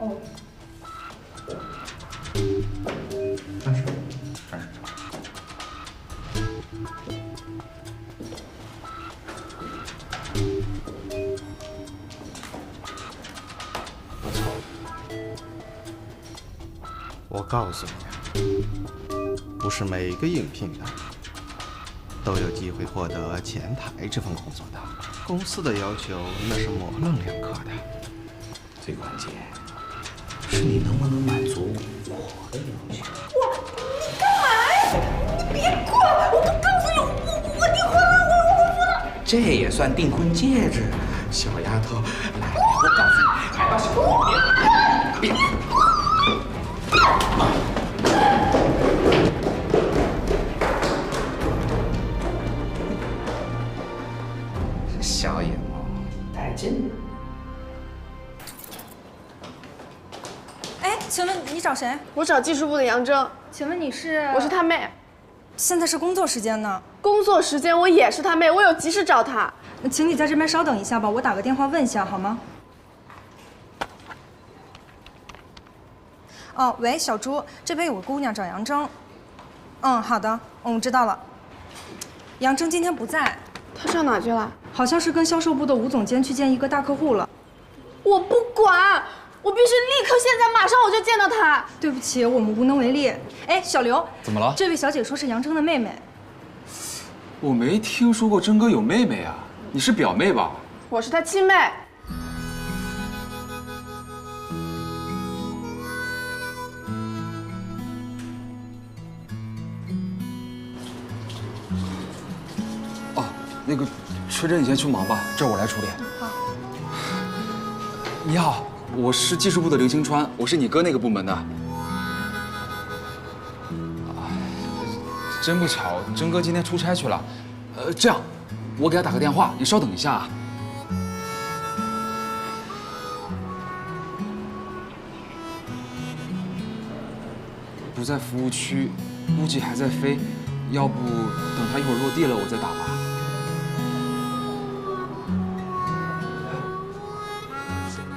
哦。30。不错。我告诉你，不是每个应聘的都有机会获得前台这份工作的。公司的要求那是模棱两可的。最关键是你能不能满足我的要求。你干嘛呀？你别过来！我不告诉你，我订婚了，我不了。这也算订婚戒指，小丫头，来，我告诉你，来吧，小姑娘，别。小野猫，带劲。哎，请问你找谁？我找技术部的杨铮。请问你是？我是他妹。现在是工作时间呢。工作时间我也是他妹，我有急事找她。请你在这边稍等一下吧，我打个电话问一下好吗？哦，喂，小朱，这边有个姑娘找杨铮。嗯，好的，我知道了。杨铮今天不在。她上哪去了？好像是跟销售部的吴总监去见一个大客户了。我不管，我必须立刻现在马上我就见到他。对不起，我们无能为力。哎，小刘，怎么了？这位小姐说是杨铮的妹妹。我没听说过铮哥有妹妹啊，你是表妹吧？我是他亲妹。哦，那个，车真，你先去忙吧，这我来处理。好。你好，我是技术部的刘星川，我是你哥那个部门的。真不巧，铮哥今天出差去了。这样，我给他打个电话，你稍等一下啊。不在服务区，估计还在飞，要不等他一会儿落地了我再打吧。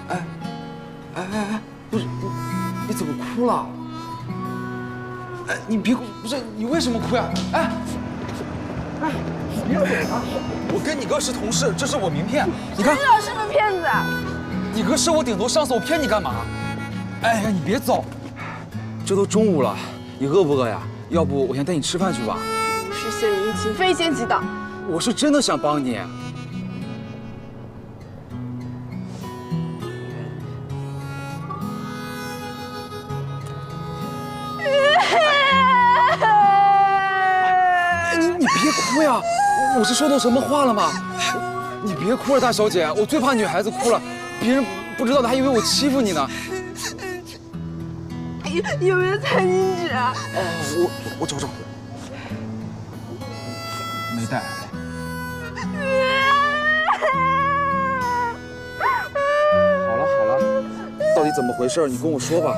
哎，不是你怎么哭了？哎，你别哭，不是你为什么哭呀？哎，别走啊！我跟你哥是同事，这是我名片，你看。知道是个骗子。你哥是我顶头上司，我骗你干嘛？哎呀，你别走，这都中午了，你饿不饿呀？要不我先带你吃饭去吧。是献殷勤，非奸即盗。我是真的想帮你。你别哭呀！我是说错什么话了吗？你别哭了，大小姐，我最怕女孩子哭了，别人不知道的还以为我欺负你呢。有没有餐巾纸啊？我找找。没带。好了，到底怎么回事？你跟我说吧。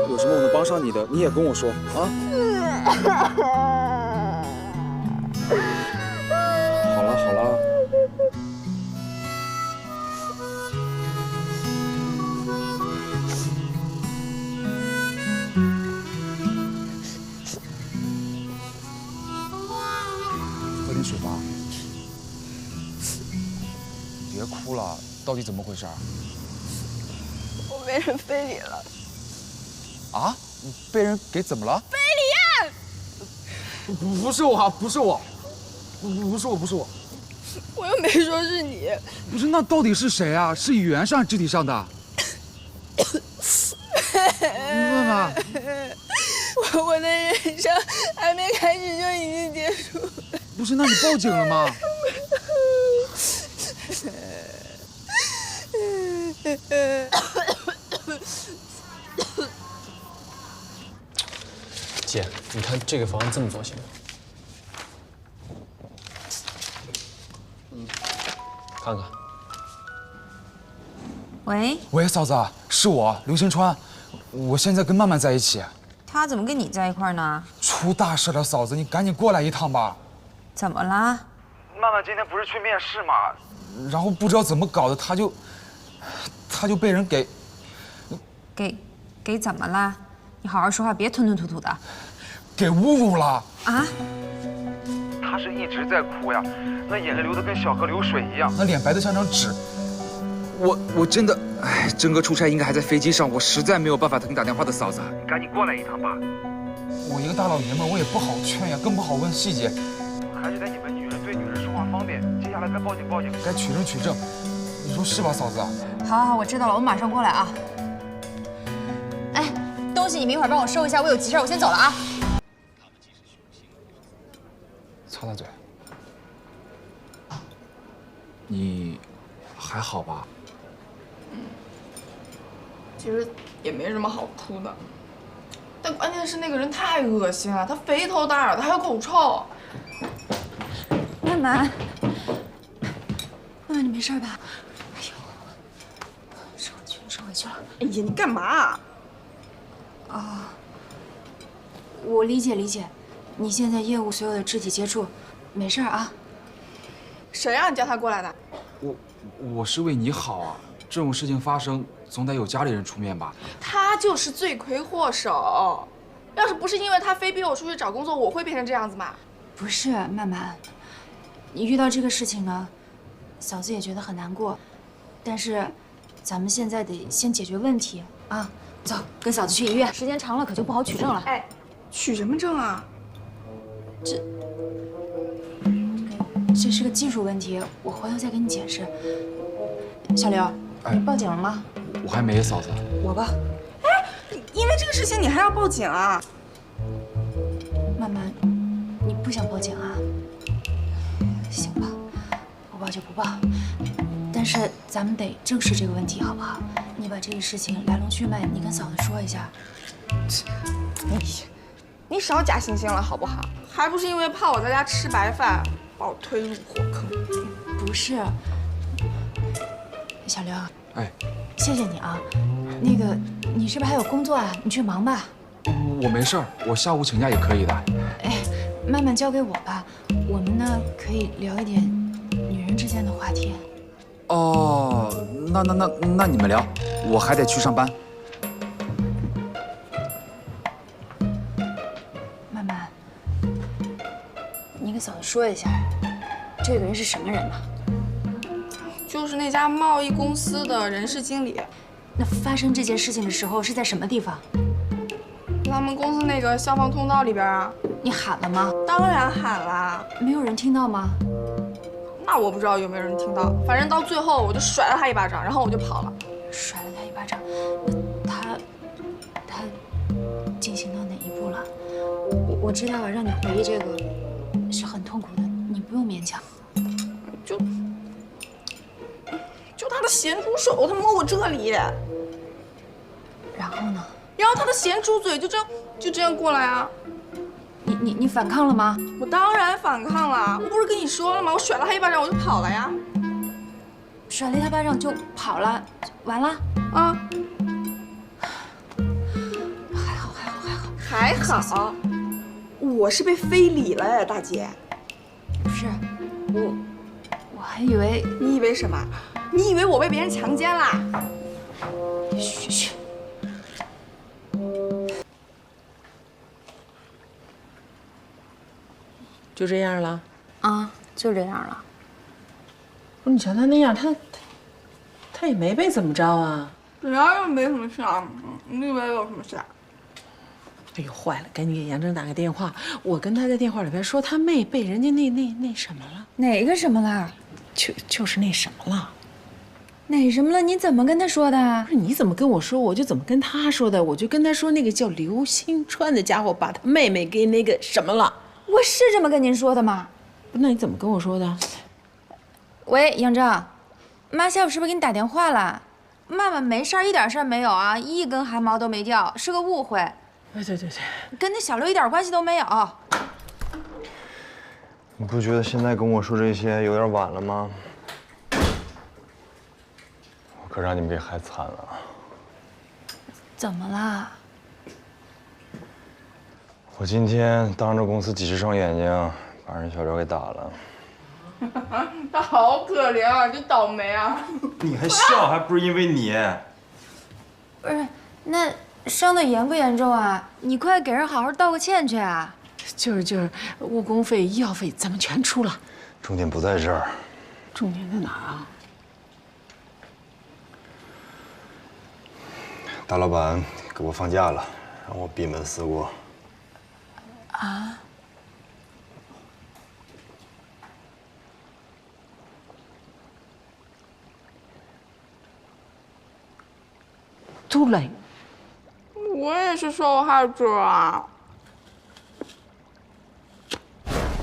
有什么我能帮上你的，你也跟我说啊。好了。喝点水吧。别哭了，到底怎么回事？我被人非礼了。啊？你被人给怎么了？非礼案！不是我，不是我。我又没说是你。不是，那到底是谁啊？是语言上还是肢体上的？你问吧。我的人生还没开始就已经结束了。不是，那你报警了吗？姐，你看这个方案这么做行吗？看看。喂，嫂子，是我刘星川，我现在跟曼曼在一起。他怎么跟你在一块儿呢？出大事了，嫂子，你赶紧过来一趟吧。怎么了？曼曼今天不是去面试吗？然后不知道怎么搞的，他就被人给给怎么了？你好好说话，别吞吞吐吐的。给侮辱了啊！他是一直在哭呀，那眼泪流得跟小河流水一样，那脸白得像张纸。我真的，哎，真哥出差应该还在飞机上，我实在没有办法等你打电话的，嫂子，你赶紧过来一趟吧。我一个大老爷们，我也不好劝呀，更不好问细节。还是得你们女人对女人说话方便，接下来该报警报警，该取证取证，你说是吧，嫂子？好，我知道了，我马上过来啊。哎，东西你们一会儿帮我收一下，我有急事，我先走了啊。擦擦嘴。你还好吧？其实也没什么好哭的，但关键是那个人太恶心了，他肥头大耳的，还有口臭。曼曼，你没事吧？哎呦，收回去了。哎呀，你干嘛？我理解，你现在业务所有的肢体接触，没事啊。谁让你叫他过来的？我是为你好啊，这种事情发生总得有家里人出面吧？他就是罪魁祸首。要是不是因为他非逼我出去找工作，我会变成这样子吗？不是，曼曼，你遇到这个事情呢，嫂子也觉得很难过，但是咱们现在得先解决问题啊。走，跟嫂子去医院，时间长了可就不好取证了。哎，取什么证啊？这是个技术问题，我回头再给你解释。小刘，你报警了吗？我还没，嫂子。我吧。因为这个事情你还要报警啊？曼曼，你不想报警啊？行吧，不报就不报。但是咱们得正视这个问题，好不好？你把这个事情来龙去脉，你跟嫂子说一下。你少假惺惺了好不好？还不是因为怕我在家吃白饭，把我推入火坑。不是，小刘，哎，谢谢你啊。那个，你是不是还有工作啊？你去忙吧。我没事儿，我下午请假也可以的。哎，曼曼交给我吧，我们呢可以聊一点女人之间的话题。哦，那你们聊，我还得去上班。曼曼，你跟嫂子说一下，这个人是什么人呢？就是那家贸易公司的人事经理。那发生这件事情的时候是在什么地方？他们公司那个消防通道里边啊。你喊了吗？当然喊了。没有人听到吗？那我不知道有没有人听到，反正到最后我就甩了他一巴掌，然后我就跑了。甩了他一巴掌，那他进行到哪一步了？我知道，让你回忆这个是很痛苦的，你不用勉强。就他的咸猪手，他摸我这里，然后呢？然后他的咸猪嘴就这样过来啊！你反抗了吗？我当然反抗了，我不是跟你说了吗？我甩了他一巴掌我就跑了呀！甩了他巴掌就跑了，完了啊！还好，我是被非礼了呀，大姐。不是，我还以为你以为什么？你以为我被别人强奸啦？嘘。就这样了？啊，就这样了。不是你瞧他那样，他也没被怎么着啊。人家又没什么事啊，你以为有什么事啊？哎呦，坏了！赶紧给杨正打个电话。我跟他在电话里边说他妹被人家那什么了。哪个什么了？就是那什么了。哪什么了？你怎么跟他说的？不是你怎么跟我说，我就怎么跟他说的。我就跟他说那个叫刘新川的家伙把他妹妹给那个什么了。我是这么跟您说的吗？那你怎么跟我说的？喂，杨正，妈下午是不是给你打电话了？曼曼没事儿，一点事儿没有啊，一根汗毛都没掉，是个误会。对，跟那小刘一点关系都没有。你不觉得现在跟我说这些有点晚了吗？我可让你们给害惨了。怎么了？我今天当着公司几十双眼睛，把人小刘给打了。他好可怜啊，真倒霉啊！你还笑，还不是因为你？不是，那伤得严不严重啊？你快给人好好道个歉去啊！就是，误工费、医药费咱们全出了。重点不在这儿，重点在哪儿啊？大老板给我放假了，让我闭门思过。啊？杜磊，我也是受害者啊！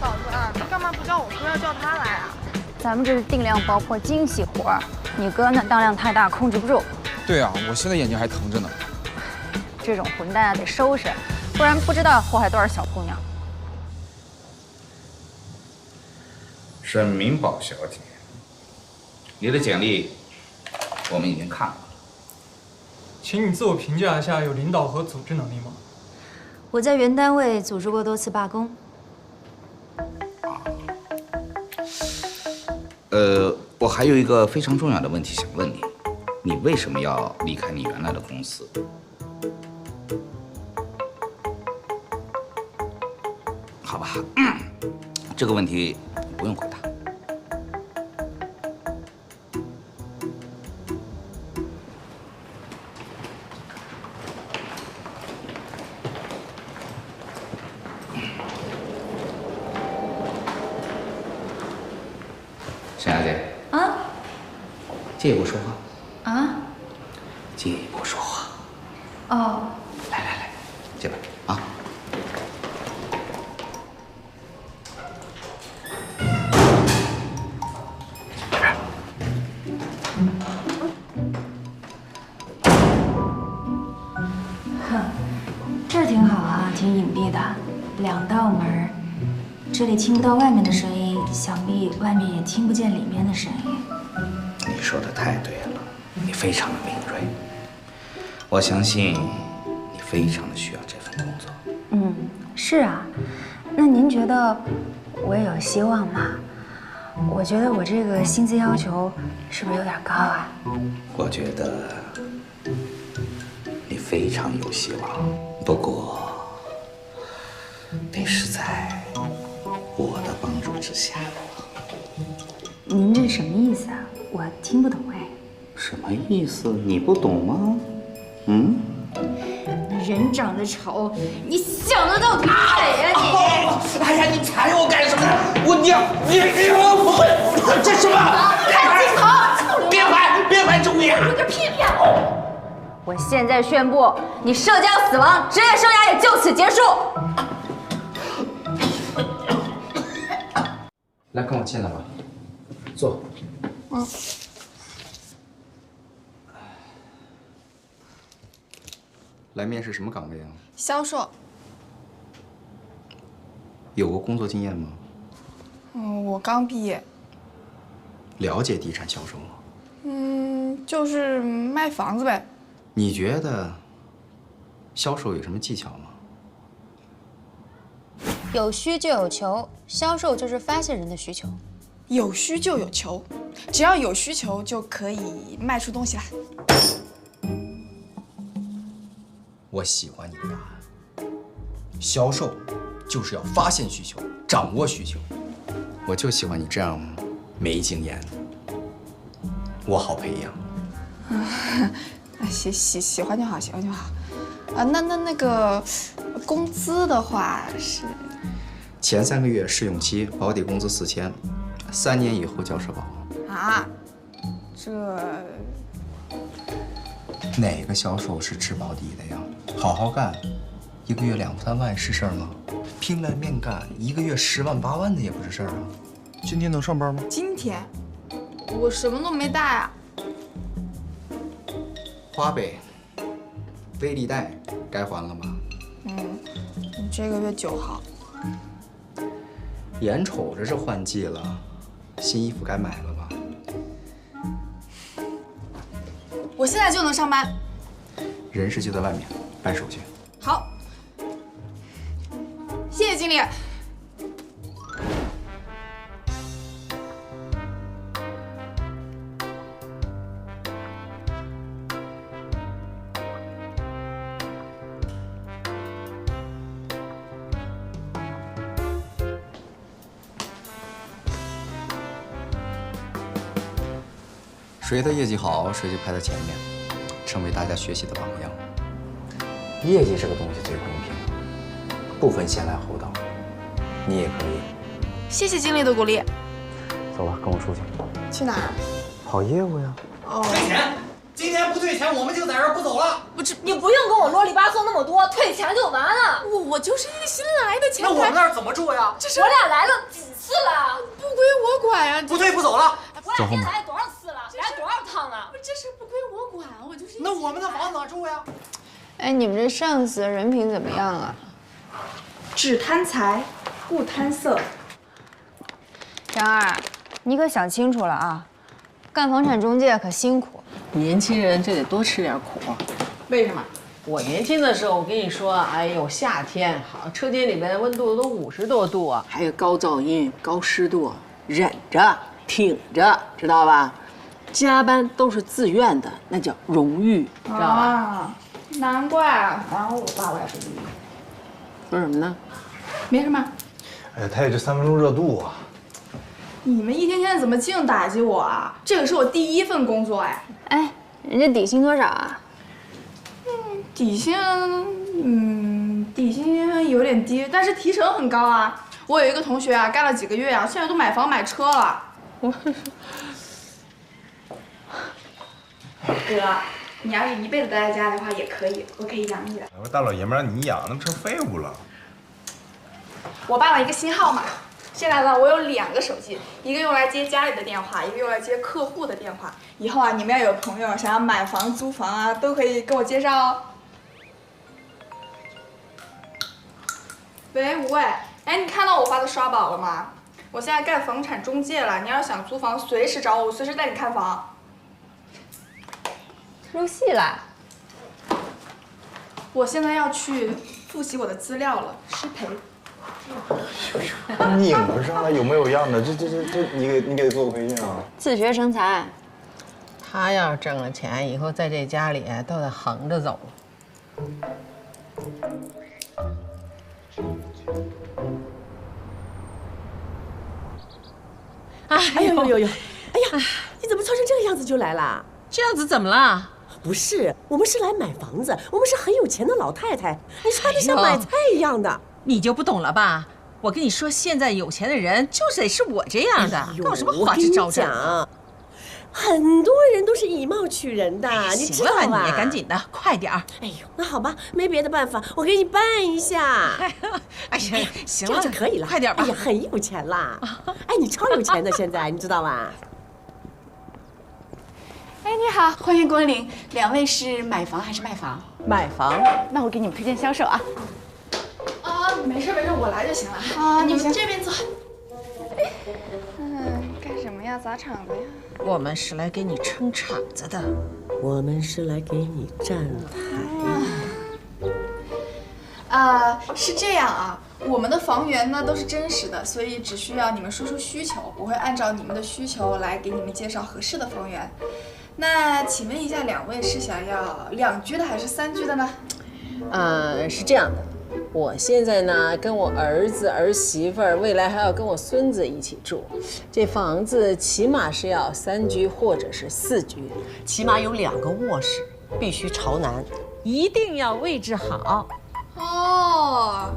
嫂子，你干嘛不叫我哥，要叫他来啊？咱们这是定量爆破精细活儿，你哥那当量太大，控制不住。对啊，我现在眼睛还疼着呢。这种混蛋啊，得收拾，不然不知道祸害多少小姑娘。沈明宝小姐，你的简历我们已经看了。请你自我评价一下，有领导和组织能力吗？我在原单位组织过多次罢工。我还有一个非常重要的问题想问你，你为什么要离开你原来的公司？好吧，这个问题不用回答。沈小姐。啊？借一步说话。啊？借一步说话。哦。来，这边啊。这边。哼，这儿挺好啊，挺隐蔽的，2道门，这里听不到外面的声音，想必外面也听不见里面的声音。你说的太对了，你非常的敏锐，我相信你非常的需要这份工作。嗯，是啊。那您觉得我也有希望吗？我觉得我这个薪资要求是不是有点高啊？我觉得你非常有希望，不过得是在我的帮助之下。您这什么意思啊？我听不懂哎。什么意思？你不懂吗？嗯？人长得丑，你想得到底美呀你！哎呀，你踩我干什么呢？你不会，这什么？看镜头！别拍，注意！有点屁屁！我现在宣布，你社交死亡，职业生涯也就此结束。来，跟我进来吧，坐。来面试什么岗位啊？销售。有过工作经验吗？我刚毕业。了解地产销售吗？就是卖房子呗。你觉得销售有什么技巧吗？有需就有求，销售就是发现人的需求。有需就有求，只要有需求就可以卖出东西来。我喜欢你的答案。销售就是要发现需求，掌握需求。我就喜欢你这样没经验的，我好培养。喜欢就好，喜欢就好。啊，那个工资的话是？前3个月试用期，保底工资4000，3年以后交社保。啊？这哪个销售是吃保底的呀？好好干，1个月2、3万是事儿吗？拼了命干，1个月10万8万的也不是事儿啊。今天能上班吗？今天我什么都没带啊。花呗、微粒贷该还了吧？你这个月9号。眼瞅着是换季了，新衣服该买了吧？我现在就能上班。人事就在外面办手续。好，谢谢经理。谁的业绩好，谁就排在前面，成为大家学习的榜样。业绩这个东西最公平了，不分先来后到，你也可以。谢谢经理的鼓励。走吧，跟我出去。去哪儿？跑业务呀。哦。退钱！今天不退钱，我们就在这儿不走了。你不用跟我啰里吧嗦那么多，退钱就完了。我就是一个新来的前台。那我们那儿怎么住呀？我俩来了几次了，不归我管呀。不退不走了。我俩今天来多少次了？来多少趟了？这事不归我管，我就是。那我们的房子哪住呀？哎，你们这上司人品怎么样啊？只贪财，不贪色。张二，你可想清楚了啊！干房产中介可辛苦。年轻人就得多吃点苦。为什么？我年轻的时候，我跟你说，哎呦，夏天好，车间里边温度都50多度啊，还有高噪音、高湿度，忍着、挺着，知道吧？加班都是自愿的，那叫荣誉，知道吧？啊，难怪。然后我爸我也是。说什么呢？没什么。哎呀，他也就3分钟热度啊。你们一天天怎么净打击我啊？这个是我第1份工作哎。哎，人家底薪多少啊？底薪，底薪有点低，但是提成很高啊。我有一个同学啊，干了几个月啊，现在都买房买车了。哥，你要是一辈子待在家的话也可以，我可以养你的。我说大老爷们让你养，那不成废物了？我办了一个新号码，现在呢，我有2个手机，一个用来接家里的电话，一个用来接客户的电话。以后啊，你们要有朋友想要买房、租房啊，都可以跟我介绍哦。喂，吴伟，哎，你看到我发的刷宝了吗？我现在干房产中介了，你要想租房，随时找我，我随时带你看房。入戏啦！我现在要去复习我的资料了，失陪。拧上了有没有样的？这，你给他做个培训啊！自学成才。他要是挣了钱，以后在这家里都得横着走了。哎呦，哎呀，你怎么穿成这个样子就来啦？这样子怎么了？不是，我们是来买房子，我们是很有钱的老太太，你穿得像买菜一样的。你就不懂了吧？我跟你说，现在有钱的人就得是我这样的，搞什么花枝招展啊？很多人都是以貌取人的，你知道吧？行了，你赶紧的，快点儿。哎呦，那好吧，没别的办法，我给你办一下。哎呀，行了，这样就可以了，快点吧。哎呀，很有钱啦！哎，你超有钱的，现在你知道吧？哎，你好，欢迎光临。2位是买房还是卖房？买房。那我给你们推荐销售啊。啊，没事，我来就行了。啊，你们这边坐。干什么呀？砸场子呀？我们是来给你撑场子的。我们是来给你站台。是这样啊，我们的房源呢都是真实的，所以只需要你们说出需求，我会按照你们的需求来给你们介绍合适的房源。那请问一下，2位是想要2居的还是3居的呢？是这样的，我现在呢跟我儿子儿媳妇儿，未来还要跟我孙子一起住，这房子起码是要3居或者是4居，起码有2个卧室，必须朝南，一定要位置好。哦，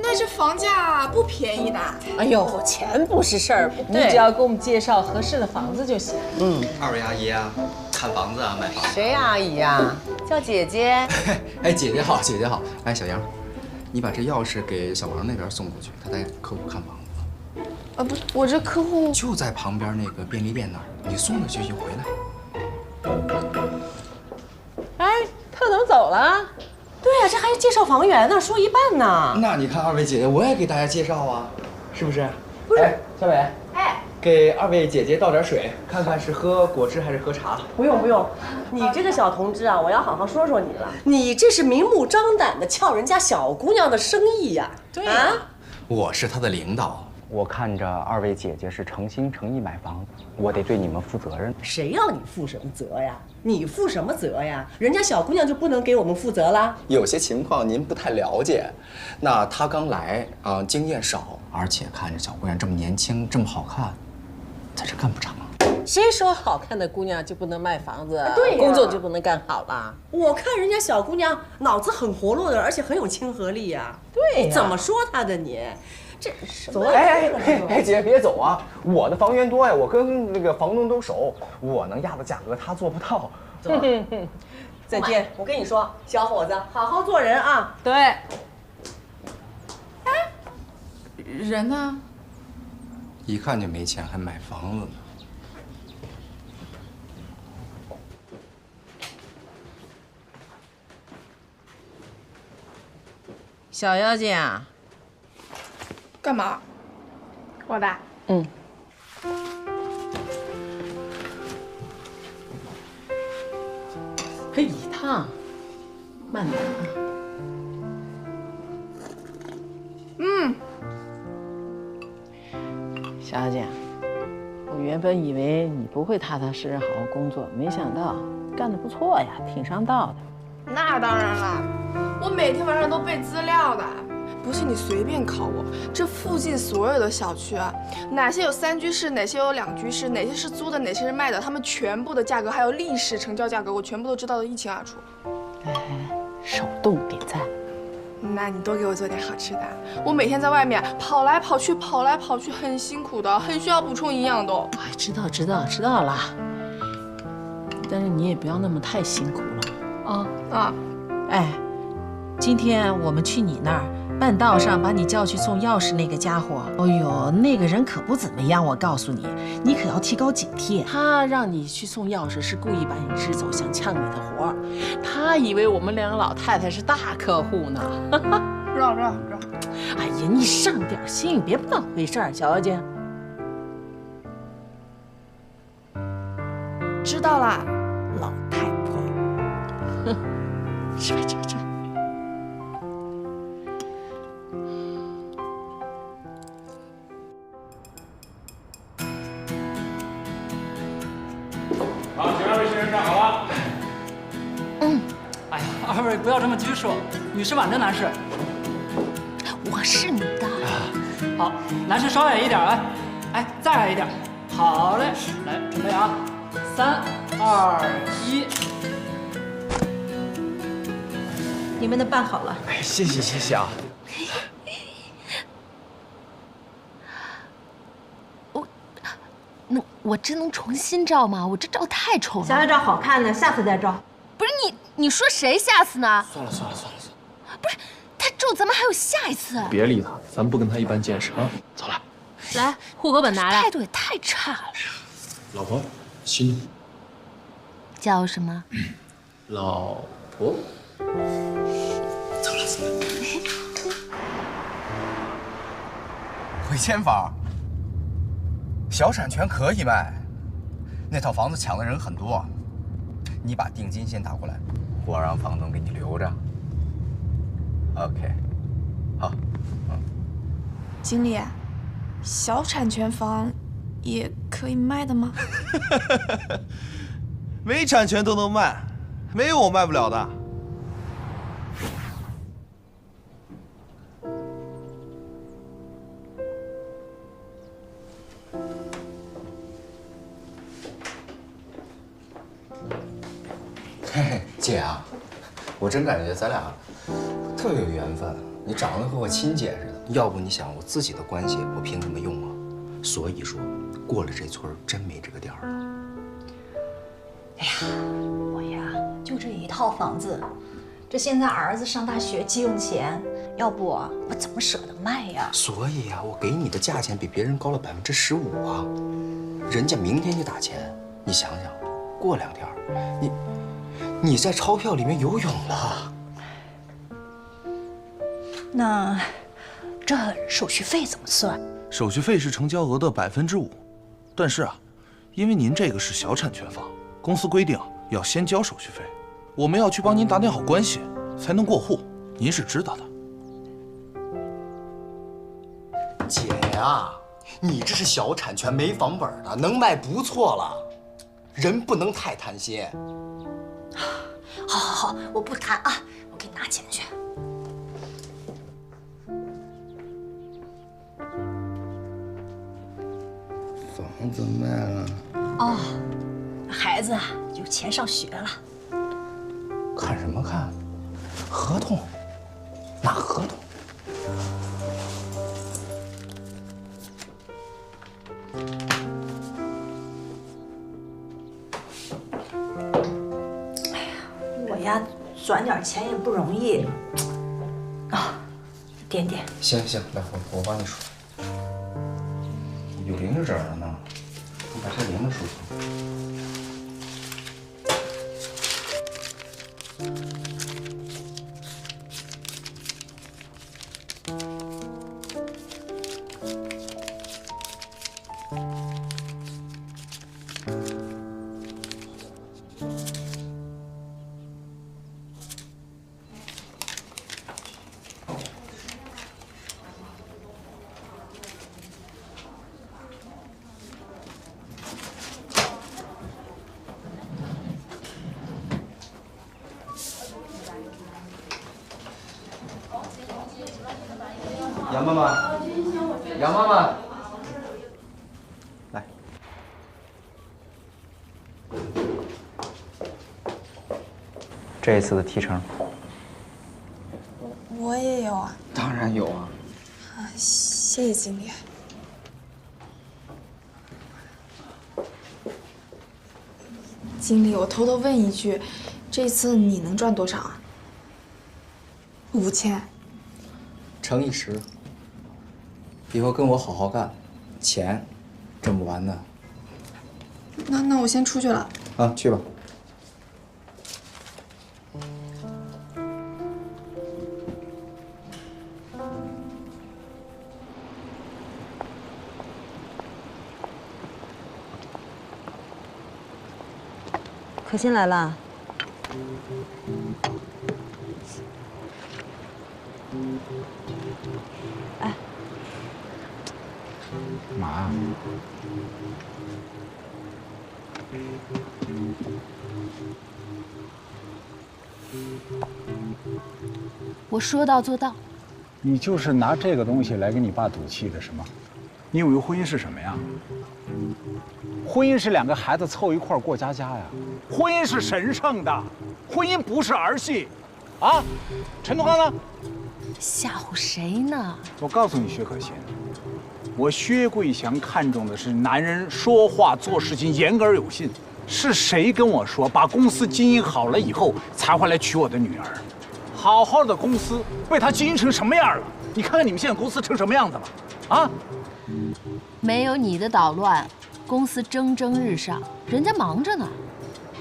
那这房价不便宜的。哎呦，钱不是事儿，你只要给我们介绍合适的房子就行。2位阿姨啊，看房子啊，买房子。谁阿姨呀？叫姐姐。哎，姐姐好，姐姐好。哎，小杨，你把这钥匙给小王那边送过去，他带客户看房子。不是，我这客户就在旁边那个便利店那儿，你送过去就回来。哎，他怎么走了？对呀，这还介绍房源呢，说一半呢。那你看2位姐姐，我也给大家介绍啊，是不是？不是，小伟，哎，给2位姐姐倒点水，看看是喝果汁还是喝茶。不用，你这个小同志啊，我要好好说说你了。你这是明目张胆的撬人家小姑娘的生意呀！对啊，我是她的领导，我看着2位姐姐是诚心诚意买房，我得对你们负责任。谁要你负什么责呀？你负什么责呀？人家小姑娘就不能给我们负责啦？有些情况您不太了解。那她刚来啊，经验少，而且看着小姑娘这么年轻，这么好看，在这干不长。谁说好看的姑娘就不能卖房子，对呀，工作就不能干好了？我看人家小姑娘脑子很活络的，而且很有亲和力呀。对呀，你怎么说她的你？这走啊！哎，姐别走啊！我的房源多呀，我跟那个房东都熟，我能压的价格他做不到。走啊！再见！我跟你说，小伙子，好好做人啊！对。哎，人呢？一看就没钱，还买房子呢。小妖精啊，干嘛？我的。嗯。这一趟，慢点啊。嗯。小妖精，我原本以为你不会踏踏实实好好工作，没想到干得不错呀，挺上道的。那当然了，我每天晚上都背资料的。不信你随便考我，这附近所有的小区啊，哪些有3居室，哪些有2居室，哪些是租的，哪些是卖的，他们全部的价格还有历史成交价格，我全部都知道的一清二楚。哎，手动点赞。那你多给我做点好吃的，我每天在外面跑来跑去，很辛苦的，很需要补充营养的。哎，知道了。但是你也不要那么太辛苦了啊！哎，今天我们去你那儿，半道上把你叫去送钥匙那个家伙，哎呦，那个人可不怎么样，我告诉你，你可要提高警惕。他让你去送钥匙，是故意把你支走，想抢你的活儿。他以为我们两个老太太是大客户呢。让。哎呀，你上点心，别不当回事儿，小妖精。知道啦，老太婆。哼，吃。好，请2位先生站好了。哎呀，2位不要这么拘束，女士挽着男士。我是你的。好，男士稍远一点啊，哎，再矮一点。好嘞，来准备啊，3、2、1。你们的办好了。哎，谢谢啊。我真能重新照吗？我这照太丑了。想要照好看的，下次再照。不是你说谁下次呢？算了。不是他照，咱们还有下一次。别理他，咱不跟他一般见识啊！走了。来，户口本拿来。态度也太差了。老婆，心叫什么？老婆。走了。回迁房。小产权可以卖，那套房子抢的人很多，你把定金先打过来，我让房东给你留着。OK， 好，经理，小产权房也可以卖的吗？没产权都能卖，没有我卖不了的。姐啊，我真感觉咱俩特别有缘分，你长得和我亲姐似的。要不你想我自己的关系，我凭什么用啊？所以说，过了这村真没这个店了。哎呀，我呀就这一套房子，这现在儿子上大学急用钱，要不我怎么舍得卖呀？所以呀，我给你的价钱比别人高了15%啊，人家明天就打钱，你想想，过2天你在钞票里面游泳了。那这手续费怎么算？手续费是成交额的5%，但是啊，因为您这个是小产权房，公司规定要先交手续费，我们要去帮您打点好关系，才能过户，您是知道的。姐呀，你这是小产权没房本的，能卖不错了，人不能太贪心。好，我不谈啊，我给你拿钱去。房子卖了。哦，哦，孩子有钱上学了。看什么看？合同？哪合同？哎呀，我呀，赚点钱也不容易。啊，点点。行，来，我帮你数。有零着折呢，你把这零的数上。 杨妈妈，杨妈妈，来，这一次的提成，我也有啊。当然有啊。啊，谢谢经理。经理，我偷偷问一句，这次你能赚多少啊？5000。乘以10。 以后跟我好好干，钱挣不完的。那我先出去了。啊，去吧。可心来了。哎。 干嘛呀？我说到做到。你就是拿这个东西来跟你爸赌气的是吗？你以为婚姻是什么呀？婚姻是2个孩子凑一块过家家呀。婚姻是神圣的，婚姻不是儿戏。啊，陈东刚呢？吓唬谁呢？我告诉你，薛可欣。 我薛桂祥看重的是男人说话做事情言而有信。是谁跟我说把公司经营好了以后才会来娶我的女儿？好好的公司被他经营成什么样了？你看看你们现在公司成什么样子了？啊！没有你的捣乱，公司蒸蒸日上，人家忙着呢。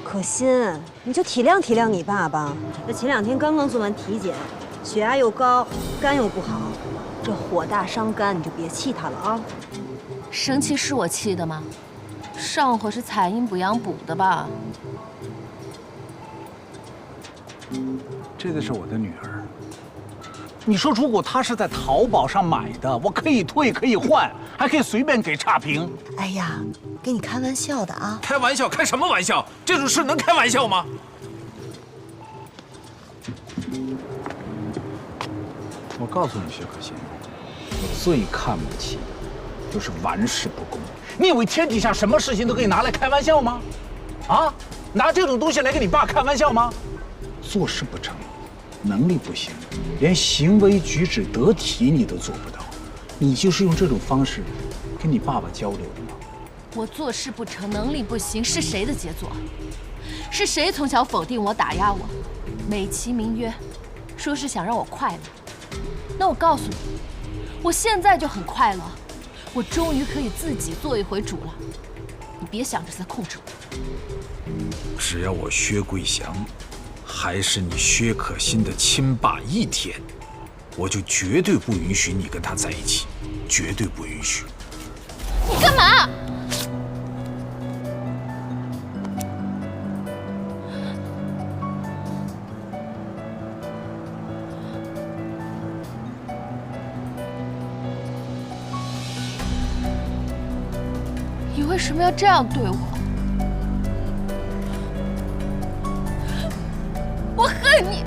可心，你就体谅体谅你爸爸。那前2天刚刚做完体检，血压又高，肝又不好。 这火大伤肝，你就别气他了啊！生气是我气的吗？上回是采阴补阳补的吧？这个是我的女儿。你说，如果她是在淘宝上买的，我可以退，可以换，还可以随便给差评。哎呀，跟你开玩笑的啊！开玩笑？开什么玩笑？这种事能开玩笑吗？ 我告诉你，薛可欣，我最看不起的就是玩世不恭。你以为天底下什么事情都可以拿来开玩笑吗？啊，拿这种东西来跟你爸开玩笑吗？做事不成，能力不行，连行为举止得体你都做不到，你就是用这种方式跟你爸爸交流的吗？我做事不成，能力不行，是谁的杰作？是谁从小否定我、打压我，美其名曰说是想让我快乐？ 那我告诉你，我现在就很快乐，我终于可以自己做一回主了。你别想着再控制我。只要我薛桂祥还是你薛可欣的亲爸一天，我就绝对不允许你跟他在一起，绝对不允许。你干嘛？ 你为什么要这样对我？我恨你！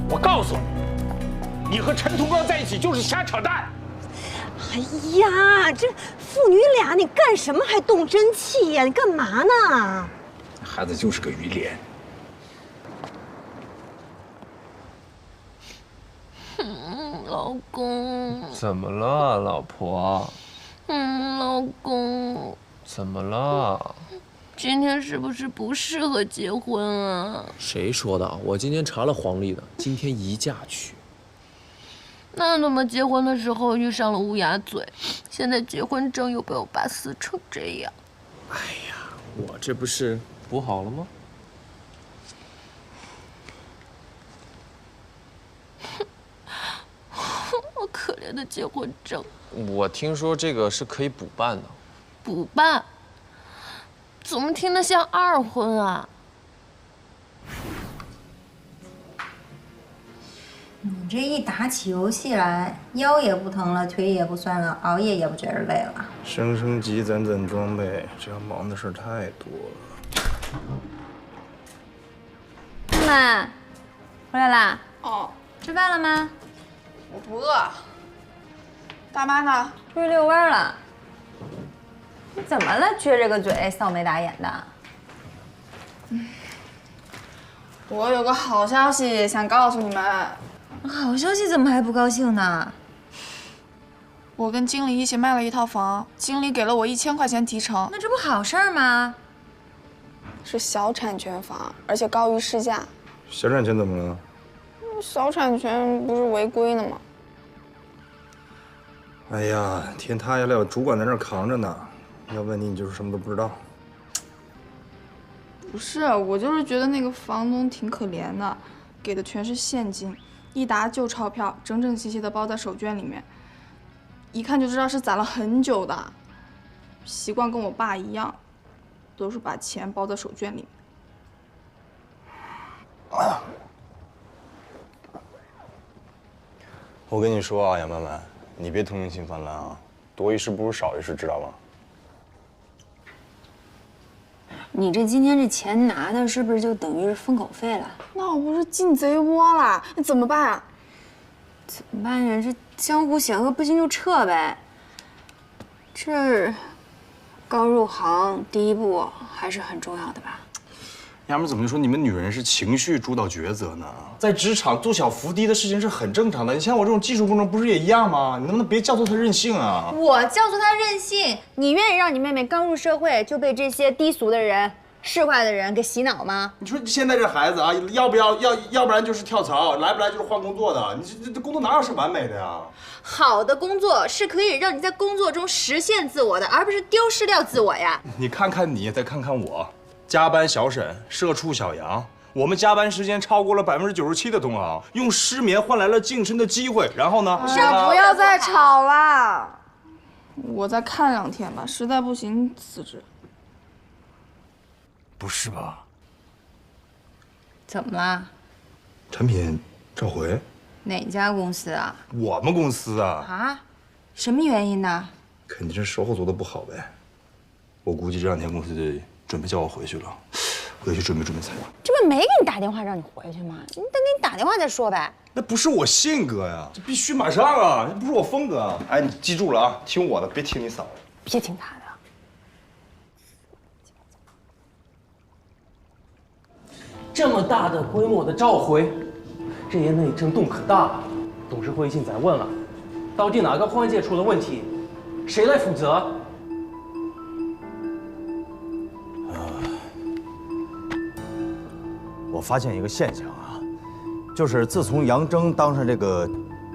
我告诉你，你和陈同刚在一起就是瞎扯淡。哎呀，这父女俩，你干什么还动真气呀？你干嘛呢？孩子就是个鱼莲。老公。怎么了，老婆？老公。怎么了？今天是不是不适合结婚啊？谁说的？我今天查了黄历的，今天宜嫁娶。那怎么结婚的时候遇上了乌鸦嘴，现在结婚证又被我爸撕成这样？哎呀，我这不是补好了吗？我可怜的结婚证。我听说这个是可以补办的。补办？怎么听得像二婚啊？你这一打起游戏来，腰也不疼了，腿也不酸了，熬夜也不觉着累了。升级攒装备，这样忙的事太多了。妹妹，回来啦？哦，吃饭了吗？我不饿。大妈呢？出去遛弯了。你怎么了？撅着个嘴，臊眉打眼的。我有个好消息想告诉你们。好消息怎么还不高兴呢？我跟经理一起卖了一套房，经理给了我1000块钱提成。那这不好事儿吗？是小产权房，而且高于市价。小产权怎么了？小产权不是违规的吗？哎呀，天塌下来，我主管在那儿扛着呢。要问你，你就是什么都不知道。不是，我就是觉得那个房东挺可怜的，给的全是现金，一沓旧钞票，整整齐齐的包在手绢里面，一看就知道是攒了很久的。习惯跟我爸一样，都是把钱包在手绢里面。我跟你说啊，杨曼曼，你别同情心泛滥啊，多一事不如少一事，知道吗？你这今天这钱拿的是不是就等于是封口费了？那我不是进贼窝了？那怎么办啊？怎么办呀？这江湖险恶，不行就撤呗。这刚入行第一步还是很重要的吧？娘们怎么就说你们女人是情绪主导抉择呢？在职场做小伏低的事情是很正常的。你像我这种技术工种不是也一样吗？你能不能别叫做她任性啊？我叫做她任性，你愿意让你妹妹刚入社会就被这些低俗的人、市侩的人给洗脑吗？你说现在这孩子啊，要不然就是跳槽，来不来就是换工作的。你这工作哪有是完美的呀？好的工作是可以让你在工作中实现自我的，而不是丢失掉自我呀。你看看你，再看看我。加班小沈，社畜小杨，我们加班时间超过了97%的同行，用失眠换来了晋升的机会。然后呢？不要再吵了，我再看2天吧，实在不行辞职。不是吧？怎么啦？产品召回？哪家公司啊？我们公司啊。啊？什么原因呢？肯定是售后做的不好呗。我估计这2天公司就准备叫我回去了，我得去准备材料。这不没给你打电话让你回去吗？你等给你打电话再说呗。那不是我性格呀，这必须马上啊，这不是我风格啊。哎，你记住了啊，听我的，别听你嫂子。别听他的。这么大的规模的召回，这业内争动可大了。董事会已经在问了，到底哪个环节出了问题，谁来负责？我发现一个现象啊，就是自从杨铮当上这个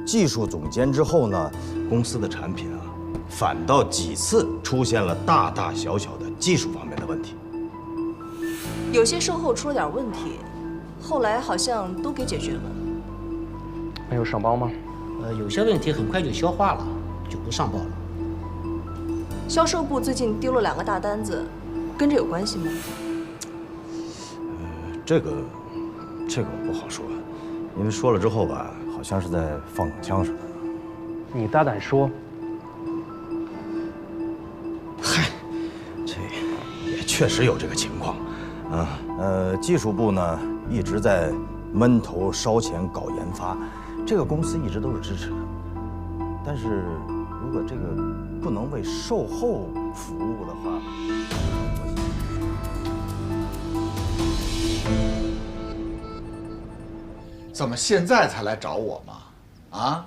技术总监之后呢，公司的产品啊，反倒几次出现了大大小小的技术方面的问题。有些售后出了点问题，后来好像都给解决了。没有上报吗？有些问题很快就消化了，就不上报了。销售部最近丢了2个大单子，跟这有关系吗？这个我不好说，因为说了之后吧，好像是在放冷枪似的。你大胆说。嗨，这也确实有这个情况，技术部呢一直在闷头烧钱搞研发，这个公司一直都是支持的，但是如果这个不能为售后服务的话，怎么现在才来找我嘛？啊，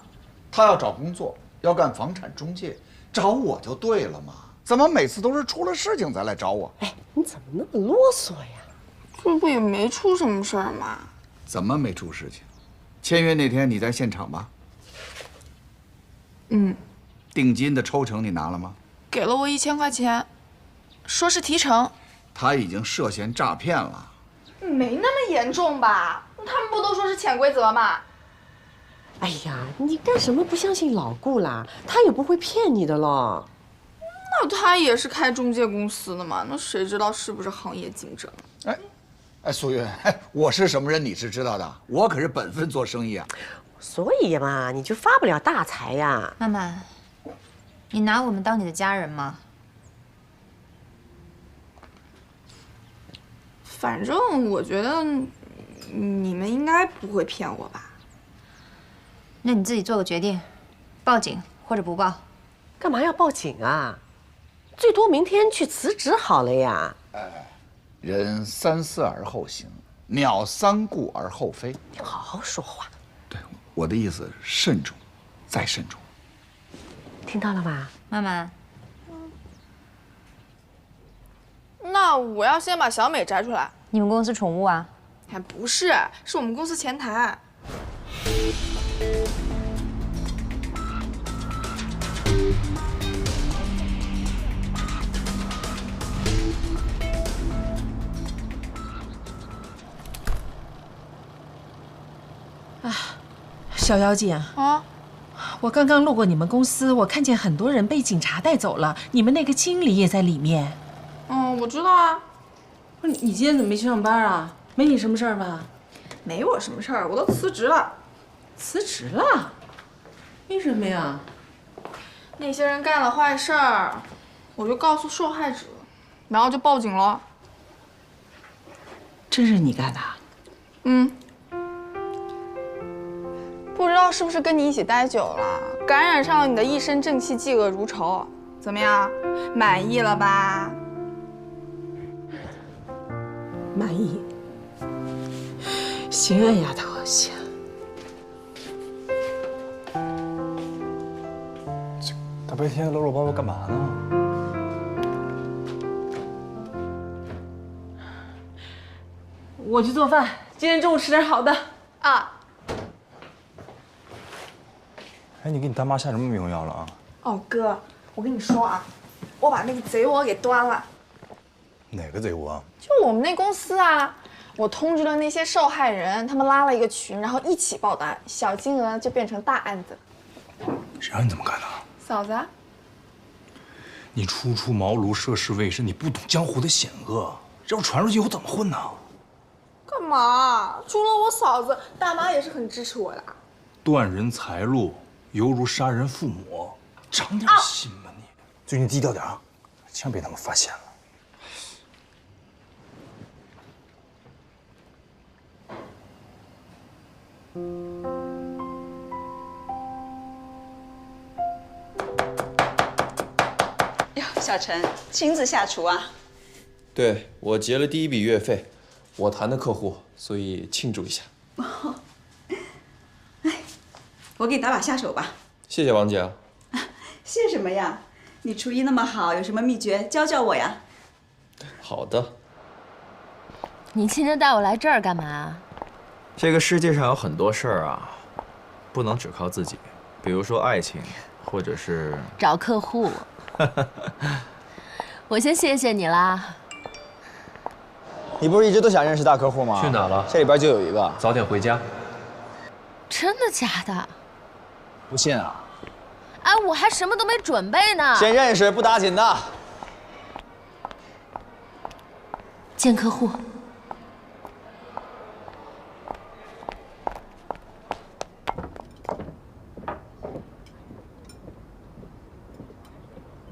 他要找工作，要干房产中介，找我就对了嘛。怎么每次都是出了事情才来找我？哎，你怎么那么啰嗦呀？这不也没出什么事儿吗？怎么没出事情？签约那天你在现场吧？嗯，定金的抽成你拿了吗？给了我1000块钱，说是提成。他已经涉嫌诈骗了。没那么严重吧？他们不都说是潜规则吗？哎呀，你干什么不相信老顾啦？他也不会骗你的咯。那他也是开中介公司的嘛，那谁知道是不是行业竞争？哎，苏云，我是什么人你是知道的，我可是本分做生意啊。所以嘛，你就发不了大财呀。曼曼，你拿我们当你的家人吗？反正我觉得你们应该不会骗我吧？那你自己做个决定，报警或者不报。干嘛要报警啊？最多明天去辞职好了呀。人三思而后行，鸟三顾而后飞。你好好说话。我的意思，慎重，再慎重。听到了吧，曼曼？那我要先把小美摘出来。你们公司宠物啊？还不是，是我们公司前台。小妖精啊，我刚刚路过你们公司，我看见很多人被警察带走了，你们那个经理也在里面。嗯，我知道啊。不是你今天怎么没去上班啊？没你什么事儿吧？没我什么事儿，我都辞职了。辞职了？为什么呀？那些人干了坏事儿，我就告诉受害者，然后就报警了。真是你干的？嗯。不知道是不是跟你一起待久了，感染上了你的一身正气，嫉恶如仇。怎么样，满意了吧？满意。行啊，丫头，行。大白天搂搂抱抱干嘛呢？我去做饭，今天中午吃点好的。啊。哎，你给你大妈下什么迷魂药了啊？哦，哥，我跟你说啊，我把那个贼窝给端了。哪个贼窝？就我们那公司啊，我通知了那些受害人，他们拉了一个群，然后一起报单，小金额就变成大案子。谁让你这么干的？嫂子，你初出茅庐，涉世未深，你不懂江湖的险恶，这要传出去以后怎么混呢？干嘛？除了我嫂子，大妈也是很支持我的。断人财路，犹如杀人父母，长点心吧你。最近低调点啊，千万别他们发现了。哟，小陈亲自下厨啊？对，我结了第一笔月费，我谈的客户，所以庆祝一下。我给你打把下手吧。谢谢王姐啊。谢什么呀？你厨艺那么好，有什么秘诀教教我呀？好的。你今天带我来这儿干嘛？这个世界上有很多事儿啊，不能只靠自己，比如说爱情，或者是找客户。我先谢谢你啦。你不是一直都想认识大客户吗？去哪了？这里边就有一个。早点回家。真的假的？不信啊？哎，我还什么都没准备呢。先认识，不打紧的。见客户。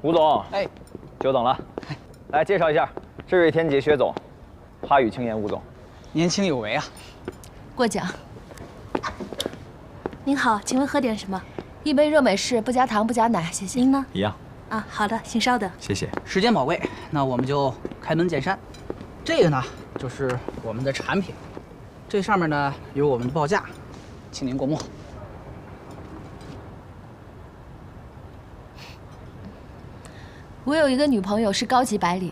吴总，哎，久等了。来介绍一下，这是天杰薛总，花语青年吴总，年轻有为啊。过奖。您好，请问喝点什么？一杯热美式，不加糖不加奶，谢谢。您呢？一样。啊，好的，请稍等。谢谢。时间宝贵，那我们就开门见山。这个呢，就是我们的产品，这上面呢有我们的报价，请您过目。我有一个女朋友是高级白领，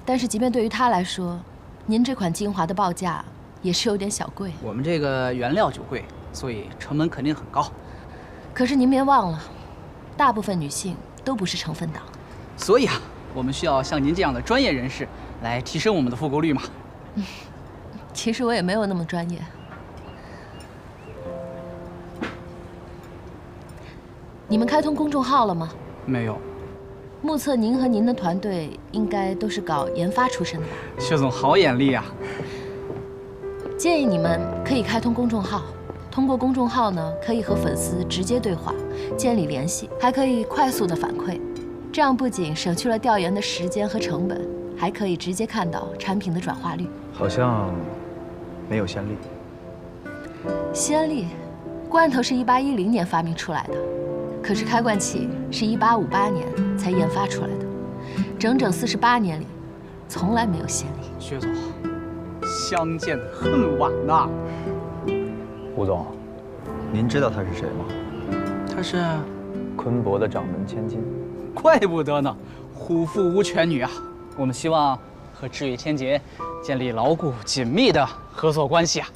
但是即便对于她来说，您这款精华的报价也是有点小贵。我们这个原料就贵，所以成本肯定很高。可是您别忘了，大部分女性都不是成分党，所以啊，我们需要像您这样的专业人士来提升我们的复购率嘛。其实我也没有那么专业。你们开通公众号了吗？没有。目测您和您的团队应该都是搞研发出身的吧？薛总好眼力啊！建议你们可以开通公众号，通过公众号呢，可以和粉丝直接对话，建立联系，还可以快速的反馈。这样不仅省去了调研的时间和成本，还可以直接看到产品的转化率。好像没有先例。先例，罐头是1810年发明出来的。可是开罐器是1858年才研发出来的，整整48年里，从来没有先例。薛总，相见恨晚呐。胡总，您知道他是谁吗？他是昆博的掌门千金。怪不得呢，虎父无犬女啊。我们希望和知遇天劫建立牢固紧密的合作关系啊。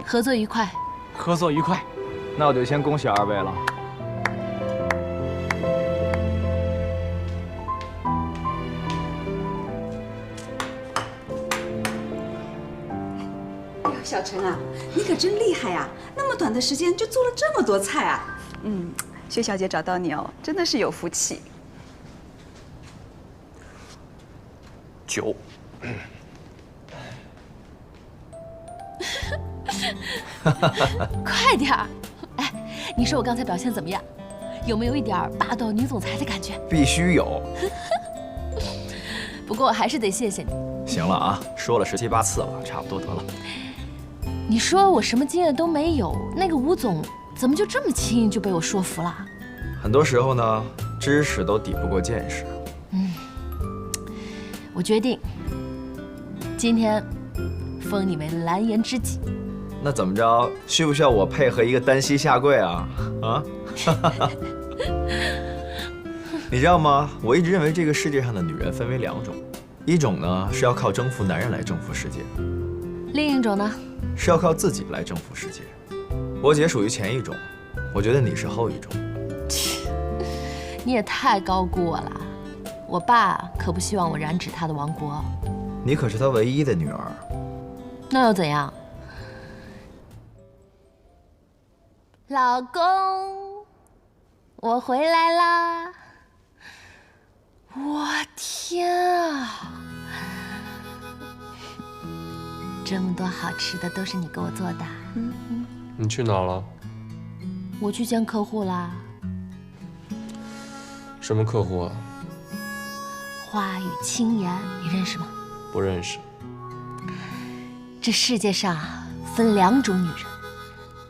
合作愉快。合作愉快。那我就先恭喜二位了。哎呦，小陈啊，你可真厉害呀！那么短的时间就做了这么多菜啊！薛小姐找到你哦，真的是有福气。酒。快点儿！哎，你说我刚才表现怎么样？有没有一点霸道女总裁的感觉？必须有。不过我还是得谢谢你。行了啊，说了17、8次了，差不多得了。你说我什么经验都没有，那个吴总怎么就这么轻易就被我说服了？很多时候呢，知识都抵不过见识。我决定今天封你为蓝颜知己。那怎么着？需不需要我配合一个单膝下跪啊？啊？你知道吗？我一直认为这个世界上的女人分为2种，一种呢是要靠征服男人来征服世界，另一种呢是要靠自己来征服世界。我姐属于前一种，我觉得你是后一种。你也太高估我了，我爸可不希望我染指他的王国。你可是他唯一的女儿。那又怎样？老公，我回来啦！我天啊，这么多好吃的都是你给我做的。你去哪了？我去见客户啦。什么客户啊？花语轻言，你认识吗？不认识。这世界上分2种女人，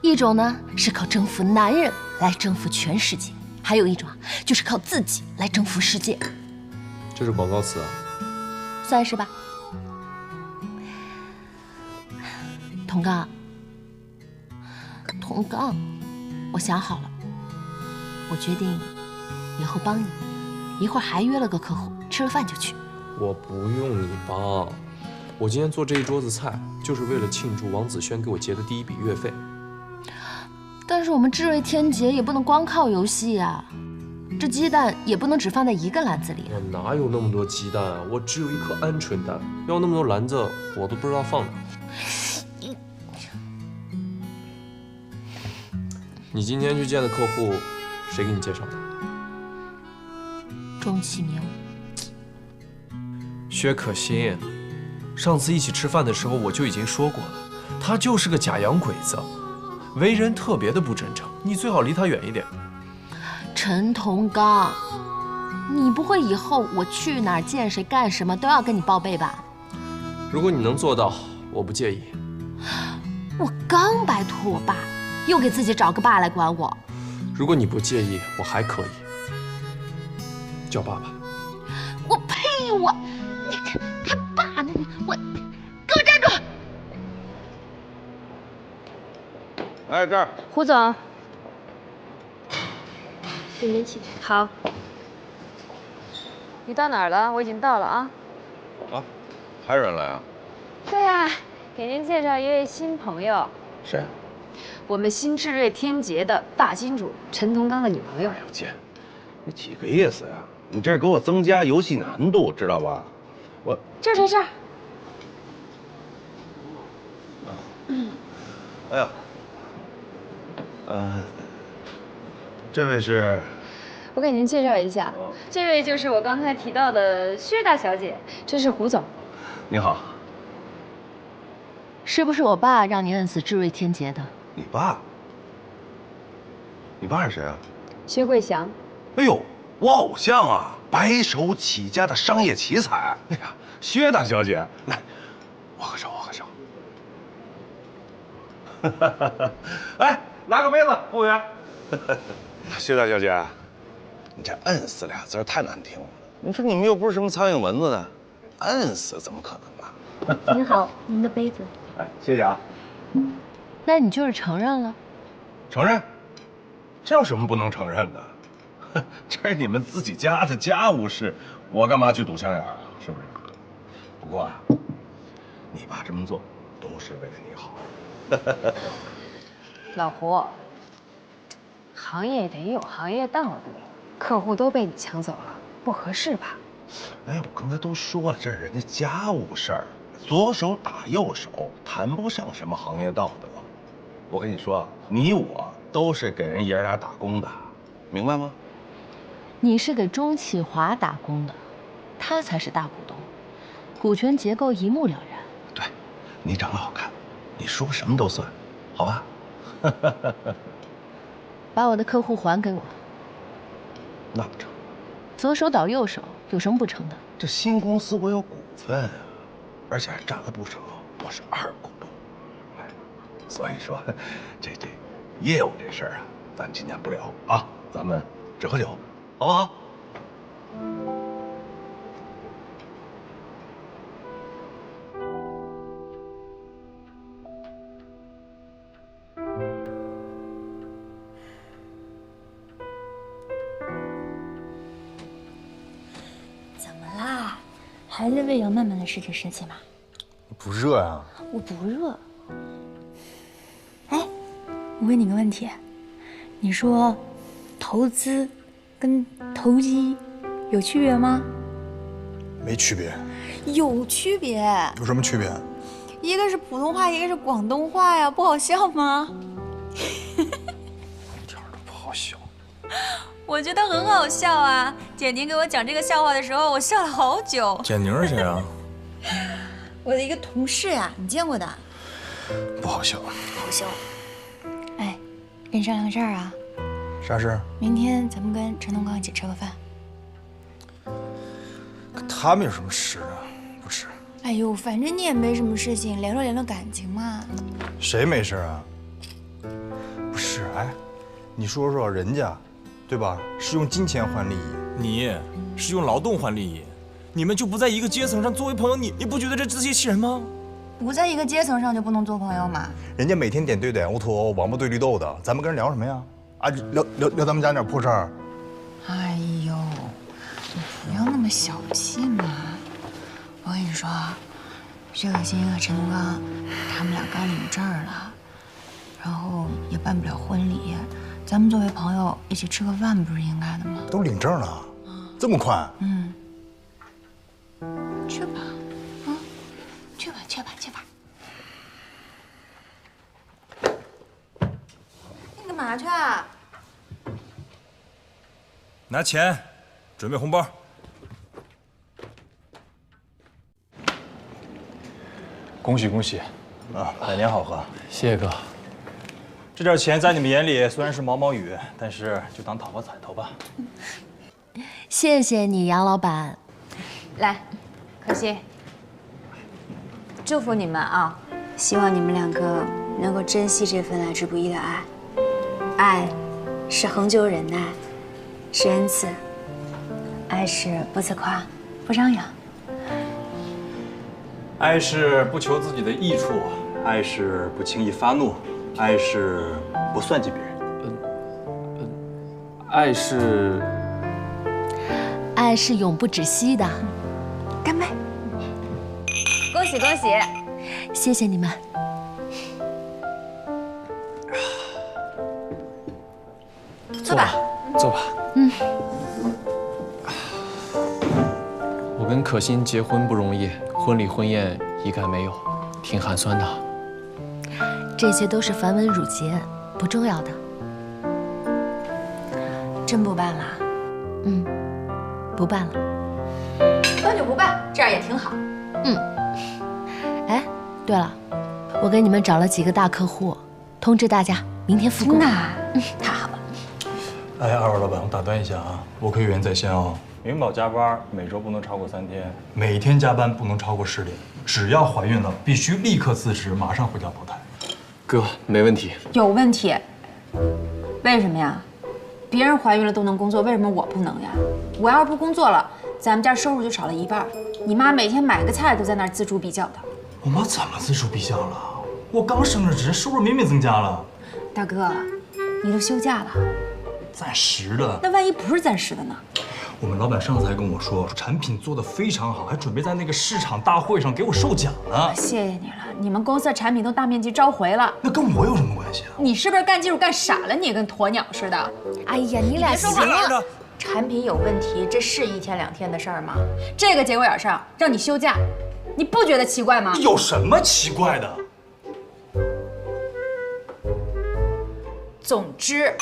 一种呢是靠征服男人来征服全世界，还有一种就是靠自己来征服世界。这是广告词啊？算是吧。童刚，童刚，我想好了，我决定以后帮你。一会儿还约了个客户，吃了饭就去。我不用你帮，我今天做这一桌子菜，就是为了庆祝王子轩给我结的第1笔月费。但是我们智瑞天劫也不能光靠游戏呀，这鸡蛋也不能只放在一个篮子里。我哪有那么多鸡蛋啊？我只有1颗鹌鹑蛋，要那么多篮子，我都不知道放哪。你今天去见的客户，谁给你介绍的？钟启明。薛可欣，上次一起吃饭的时候我就已经说过了，他就是个假洋鬼子，为人特别的不真诚，你最好离他远一点。陈同刚，你不会以后我去哪儿见谁干什么都要跟你报备吧？如果你能做到，我不介意。我刚摆脱我爸，又给自己找个爸来管我。如果你不介意，我还可以叫爸爸。我呸！你他爸呢？我给我站住！哎，这儿，胡总，给您起。好。你到哪儿了？我已经到了啊。啊，还有人来啊？对呀，给您介绍一位新朋友。谁？我们新智瑞天杰的大金主陈同刚的女朋友。哎呦姐，你几个意思呀？你这给我增加游戏难度，知道吧？我这儿。哎呀，这位是？我给您介绍一下，这位就是我刚才提到的薛大小姐，这是胡总。你好。是不是我爸让你摁死智瑞天杰的？你爸？你爸是谁啊？薛贵祥。哎呦，我偶像啊，白手起家的商业奇才。哎呀，薛大小姐，来，握个手。哎，拿个杯子，服务员。薛大小姐，你这“摁死”俩字太难听了。你说你们又不是什么苍蝇蚊子的，摁死怎么可能啊？您好，您的杯子。哎，谢谢啊。那你就是承认了？承认？这有什么不能承认的？这是你们自己家的家务事，我干嘛去堵枪眼啊？是不是？不过啊，你爸这么做都是为了你好。老胡，行业得有行业道德，客户都被你抢走了，不合适吧？哎，我刚才都说了，这是人家家务事儿，左手打右手，谈不上什么行业道德。我跟你说，你我都是给人爷俩打工的，明白吗？你是给钟启华打工的，他才是大股东，股权结构一目了然。对，你长得好看，你说什么都算，好吧？把我的客户还给我。那不成。左手倒右手，有什么不成的？这新公司我有股份啊，而且还占了不少，我是二股东。哎，所以说，这业务这事儿啊，咱今天不聊啊，咱们只喝酒，好不好？还是为杨曼曼的事情生气吗？不热呀？我不热。哎，我问你个问题，你说投资跟投机有区别吗？没区别。有区别。有什么区别？一个是普通话，一个是广东话呀，不好笑吗？一点都不好笑。我觉得很好笑啊！简宁给我讲这个笑话的时候，我笑了好久。简宁是谁啊？我的一个同事呀，你见过的。不好笑。好笑。哎，跟你商量个事儿啊。啥事？明天咱们跟陈同刚一起吃个饭。跟他们有什么事啊？不吃。哎呦，反正你也没什么事情，联络联络感情嘛。谁没事啊？不是，哎，你说说人家。对吧？是用金钱换利益，你是用劳动换利益，你们就不在一个阶层上。作为朋友，你不觉得这自欺欺人吗？不在一个阶层上就不能做朋友吗？人家每天点对点 O2O， 王八对绿豆的，咱们跟人聊什么呀？啊，聊咱们家点破事儿。哎呦，你不要那么小气嘛！我跟你说，薛可欣和陈同刚他们俩刚领证了，然后也办不了婚礼。咱们作为朋友一起吃个饭不是应该的吗？都领证了，这么快？嗯，去吧，啊，去吧。你干嘛去啊？拿钱，准备红包。恭喜恭喜，啊，百年好合。谢谢哥。这点钱在你们眼里虽然是毛毛雨，但是就当讨个彩头吧。谢谢你，杨老板。来，可心，祝福你们啊！希望你们两个能够珍惜这份来之不易的爱，爱是恒久忍耐，是恩赐；爱是不自夸，不张扬。爱是不求自己的益处，爱是不轻易发怒，爱是不算计别人。爱是永不止息的。干杯！恭喜恭喜！谢谢你们。坐吧，坐吧。嗯。我跟可心结婚不容易，婚礼婚宴一概没有，挺寒酸的。这些都是繁文缛节，不重要的。真不办了？嗯，不办了。那就不办，这样也挺好。嗯。哎，对了，我给你们找了几个大客户，通知大家明天复工。真的？太好了。哎，二位老板，我打断一下啊，我可以有言在先哦。明保加班，每周不能超过3天，每天加班不能超过10点，只要怀孕了，必须立刻辞职，马上回家堕胎。哥，没问题。有问题？为什么呀？别人怀孕了都能工作，为什么我不能呀？我要是不工作了，咱们家收入就少了1半。你妈每天买个菜都在那儿锱铢必较的。我妈怎么锱铢必较了？我刚升了职，收入明明增加了。大哥，你都休假了？暂时的。那万一不是暂时的呢？我们老板上次还跟我说，产品做得非常好，还准备在那个市场大会上给我授奖呢。谢谢你了，你们公司的产品都大面积召回了。那跟我有什么关系啊？你是不是干技术干傻了？你跟鸵鸟似的。哎呀，你俩说话了。产品有问题，这是1天2天的事儿吗？这个节骨眼上让你休假，你不觉得奇怪吗？有什么奇怪的？总之，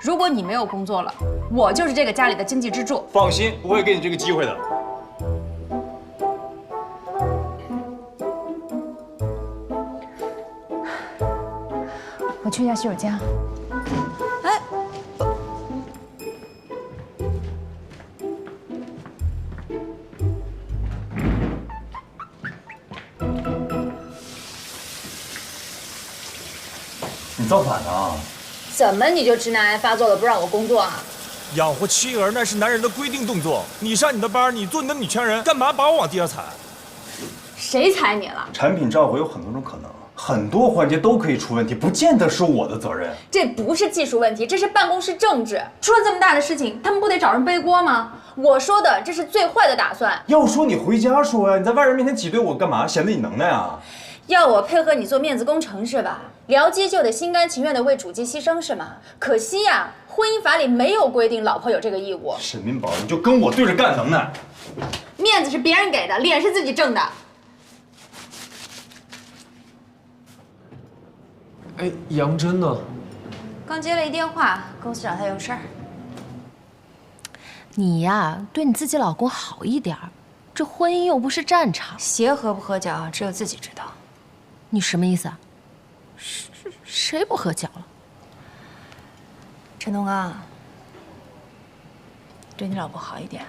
如果你没有工作了，我就是这个家里的经济支柱。放心，不会给你这个机会的。我去一下洗手间。哎，你造反呢？怎么你就直男癌发作了，不让我工作啊？养活妻儿那是男人的规定动作。你上你的班，你做你的女强人，干嘛把我往地上踩？谁踩你了？产品召回有很多种可能，很多环节都可以出问题，不见得是我的责任。这不是技术问题，这是办公室政治。出了这么大的事情，他们不得找人背锅吗？我说的这是最坏的打算。要说你回家说呀，你在外人面前挤兑我干嘛？显得你能耐啊？要我配合你做面子工程是吧？僚机就得心甘情愿地为主机牺牲是吗？可惜呀，婚姻法里没有规定老婆有这个义务。沈明宝，你就跟我对着干，能耐？面子是别人给的，脸是自己挣的。哎，杨真呢？刚接了一电话，公司找他有事儿。你呀，对你自己老公好一点儿，这婚姻又不是战场，鞋合不合脚，只有自己知道。你什么意思啊？谁不合脚了？陈东刚，对你老婆好一点。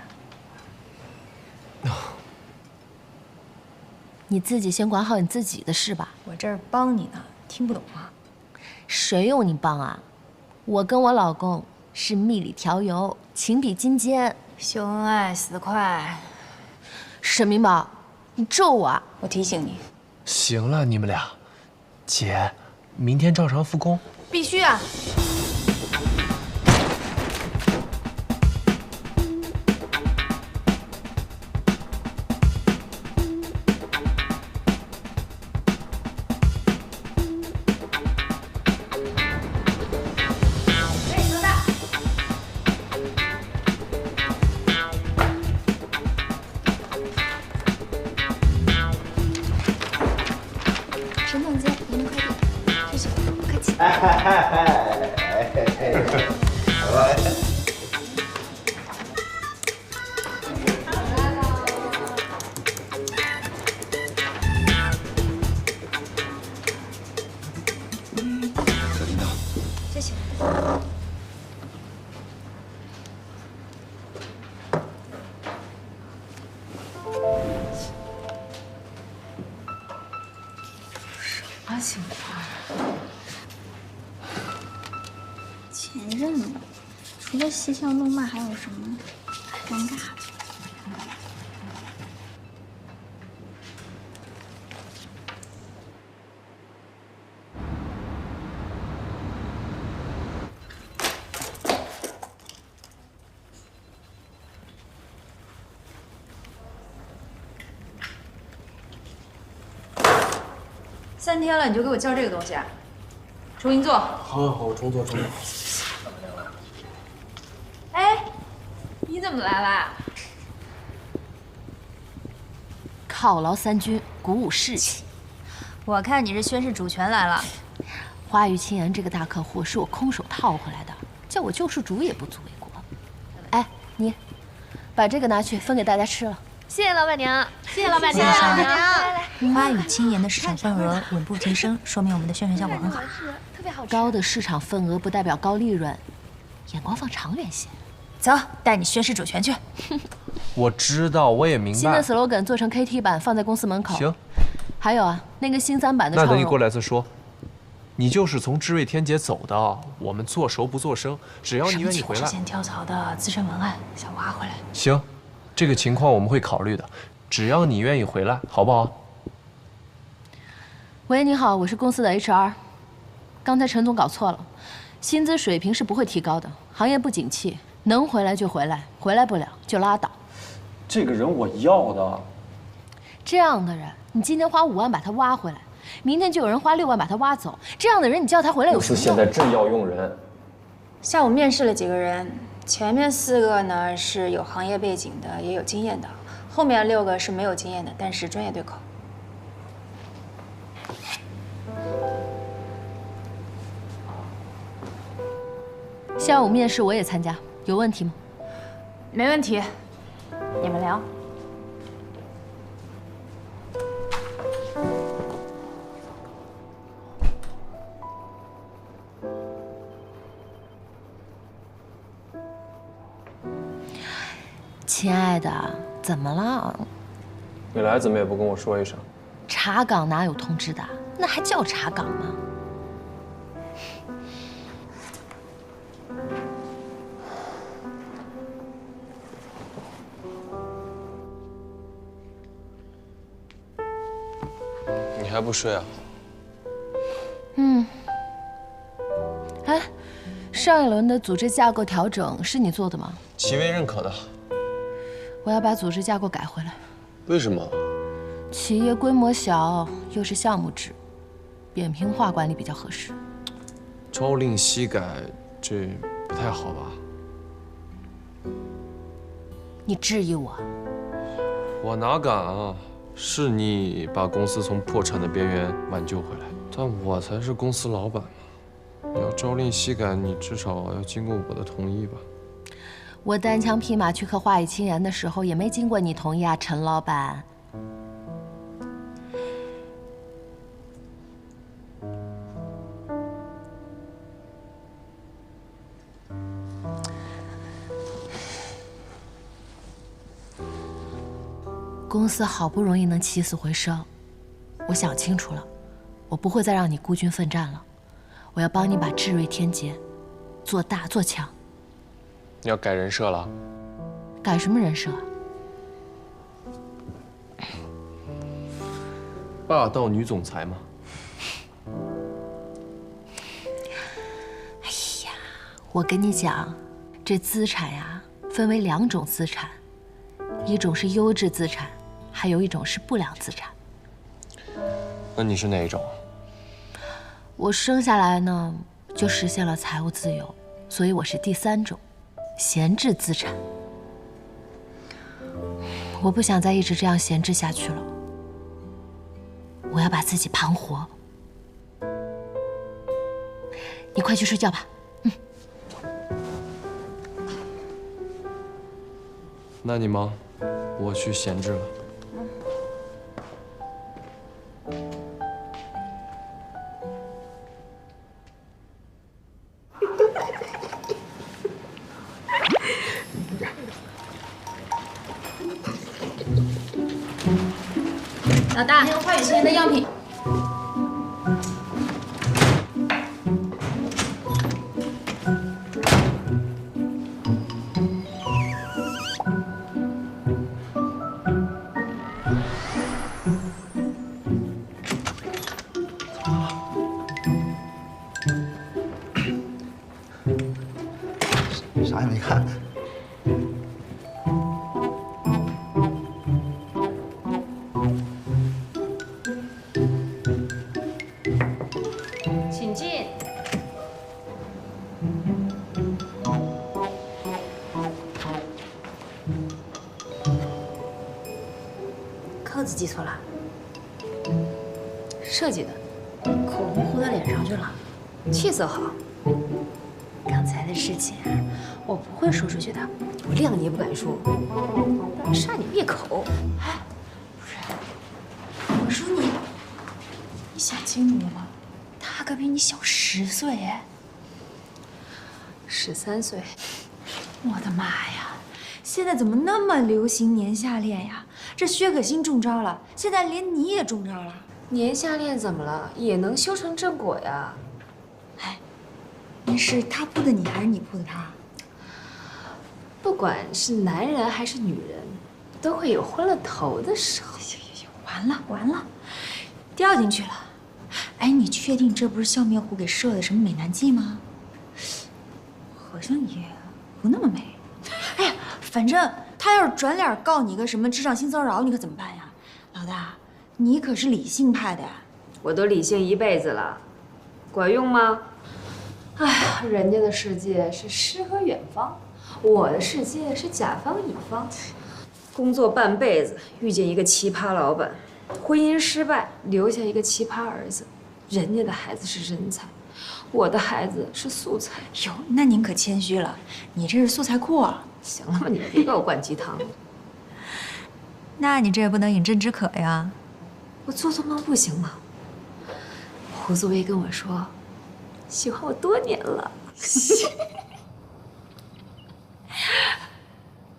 你自己先管好你自己的事吧。我这儿帮你呢，听不懂吗？谁用你帮啊？我跟我老公是蜜里调油，情比金坚，秀恩爱死得快。沈明宝，你咒我啊？我提醒你。行了，你们俩，姐，明天照常复工。必须啊！沈总监，您的快递，谢谢，不客气。小领导，谢谢。什么情况？前任了，除了嬉笑怒骂，还有什么尴尬的？3天了，你就给我交这个东西啊？重新做。好，我重做。哎，你怎么来啦？犒劳三军，鼓舞士气。我看你是宣誓主权来了。花语青言这个大客户是我空手套回来的，叫我救世主也不足为过。哎，你把这个拿去分给大家吃了。谢谢老板娘，谢谢老板娘。花语青言的市场份额稳步提升，说明我们的宣传效果很好。特别好吃。高的市场份额不代表高利润，眼光放长远些。走，带你宣誓主权去。我知道，我也明白。新的 slogan 做成 KT 版，放在公司门口。行。还有啊，那个新3版的超那等你过来再说。你就是从知味天杰走的，我们做熟不做生，只要你愿意回来。之前跳槽的资深文案想挖回来。行，这个情况我们会考虑的，只要你愿意回来，好不好？喂，你好，我是公司的 HR。刚才陈总搞错了，薪资水平是不会提高的，行业不景气，能回来就回来，回来不了就拉倒。这个人我要的。这样的人，你今天花5万把他挖回来，明天就有人花6万把他挖走。这样的人，你叫他回来有什么用？现在正要用人。下午面试了几个人，前面4个呢是有行业背景的，也有经验的，后面6个是没有经验的，但是专业对口。下午面试我也参加，有问题吗？没问题，你们聊。亲爱的，怎么了？你来怎么也不跟我说一声？查岗哪有通知的？那还叫查岗吗？你还不睡啊？哎，上一轮的组织架构调整是你做的吗？齐薇认可的。我要把组织架构改回来。为什么？企业规模小，又是项目制，扁平化管理比较合适。朝令夕改，这不太好吧？你质疑我？我哪敢啊！是你把公司从破产的边缘挽救回来，但我才是公司老板嘛。你要朝令夕改，你至少要经过我的同意吧？我单枪匹马去刻花语青言的时候，也没经过你同意啊，陈老板。公司好不容易能起死回生，我想清楚了，我不会再让你孤军奋战了，我要帮你把智瑞天劫做大做强。你要改人设了？改什么人设啊？霸道女总裁吗？哎呀，我跟你讲，这资产呀，分为2种资产，一种是优质资产，还有一种是不良资产。那你是哪一种？我生下来呢，就实现了财务自由，所以我是第3种，闲置资产。我不想再一直这样闲置下去了，我要把自己盘活。你快去睡觉吧。那你忙，我去闲置了。老大，那个花语青言的样品。啥也没看。请进。扣子系错了，设计的，口红糊到脸上去了，气色好。刚才的事情啊，我不会说出去的，我亮你也不敢说，杀你灭口。哎，不是，我说你想清楚了吗？他可比你小10岁哎，13岁。我的妈呀！现在怎么那么流行年下恋呀？这薛可欣中招了，现在连你也中招了。年下恋怎么了？也能修成正果呀。哎，那是他扑的你，还是你扑的他？不管是男人还是女人，都会有昏了頭的时候。完了完了，掉进去了。哎，你确定这不是笑面虎给设的什么美男计吗？好像也不那么美。哎呀，反正他要是转脸告你个什么职场性骚扰，你可怎么办呀？老大，你可是理性派的呀。我都理性一辈子了，管用吗？哎呀，人家的世界是诗和远方，我的世界是甲方乙方。工作半辈子，遇见一个奇葩老板，婚姻失败，留下一个奇葩儿子。人家的孩子是人才，我的孩子是素材。哟，那您可谦虚了，你这是素材库啊。行了吧，你别给我灌鸡汤。那你这也不能饮鸩止渴呀。我做做梦不行吗？胡作威跟我说，喜欢我多年了。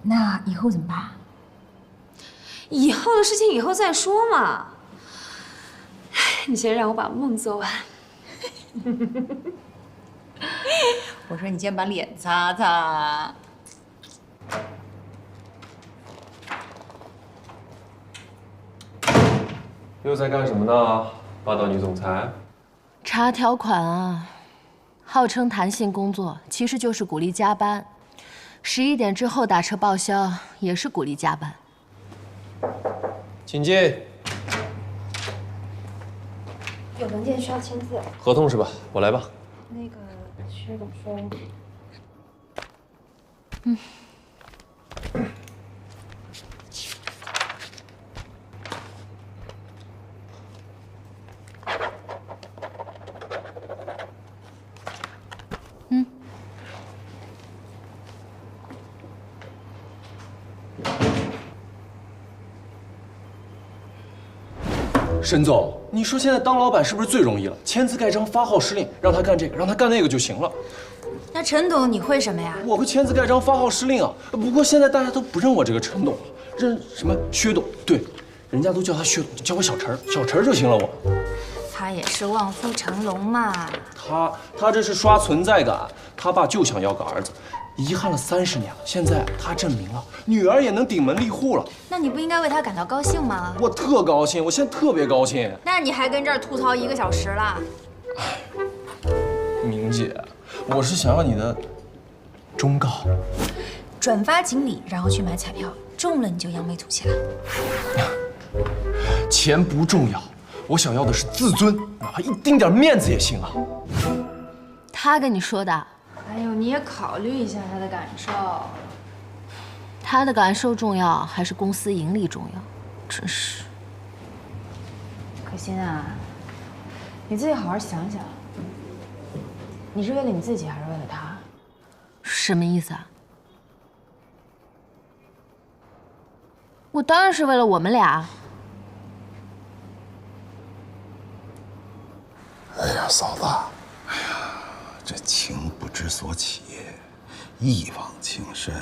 那以后怎么办？以后的事情以后再说嘛。你先让我把梦做完。我说你先把脸擦擦。又在干什么呢？霸道女总裁。查条款啊，号称弹性工作，其实就是鼓励加班。11点之后打车报销，也是鼓励加班。请进。有文件需要签字。合同是吧？我来吧。那个薛总说，沈总，你说现在当老板是不是最容易了？签字盖章、发号施令，让他干这个，让他干那个就行了。那陈董你会什么呀？我会签字盖章、发号施令啊。不过现在大家都不认我这个陈董了，认什么薛董？对，人家都叫他薛董，叫我小陈儿，小陈儿就行了我。他也是望夫成龙嘛。他这是刷存在感。他爸就想要个儿子，遗憾了30年了，现在他证明了女儿也能顶门立户了。那你不应该为他感到高兴吗？我特高兴，我现在特别高兴。那你还跟这儿吐槽1个小时了？明姐，我是想要你的忠告。转发锦鲤，然后去买彩票，中了你就扬眉吐气了。钱不重要，我想要的是自尊，哪怕一丁点面子也行啊。他跟你说的。哎呦，你也考虑一下他的感受。他的感受重要还是公司盈利重要？真是。可心啊，你自己好好想想，你是为了你自己还是为了他？什么意思啊？我当然是为了我们俩。哎呀，嫂子，哎呀，这情不知所起，一往情深，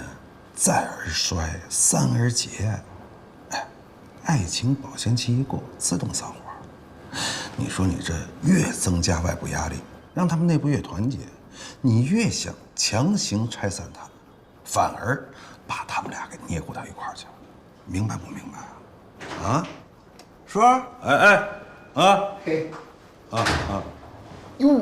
再而衰，三而竭。哎，爱情保鲜期一过，自动散伙。你说你这越增加外部压力，让他们内部越团结，你越想强行拆散他们，反而把他们俩给捏咕到一块儿去了，明白不明白啊？啊，叔儿，哎哎，啊，嘿，哟，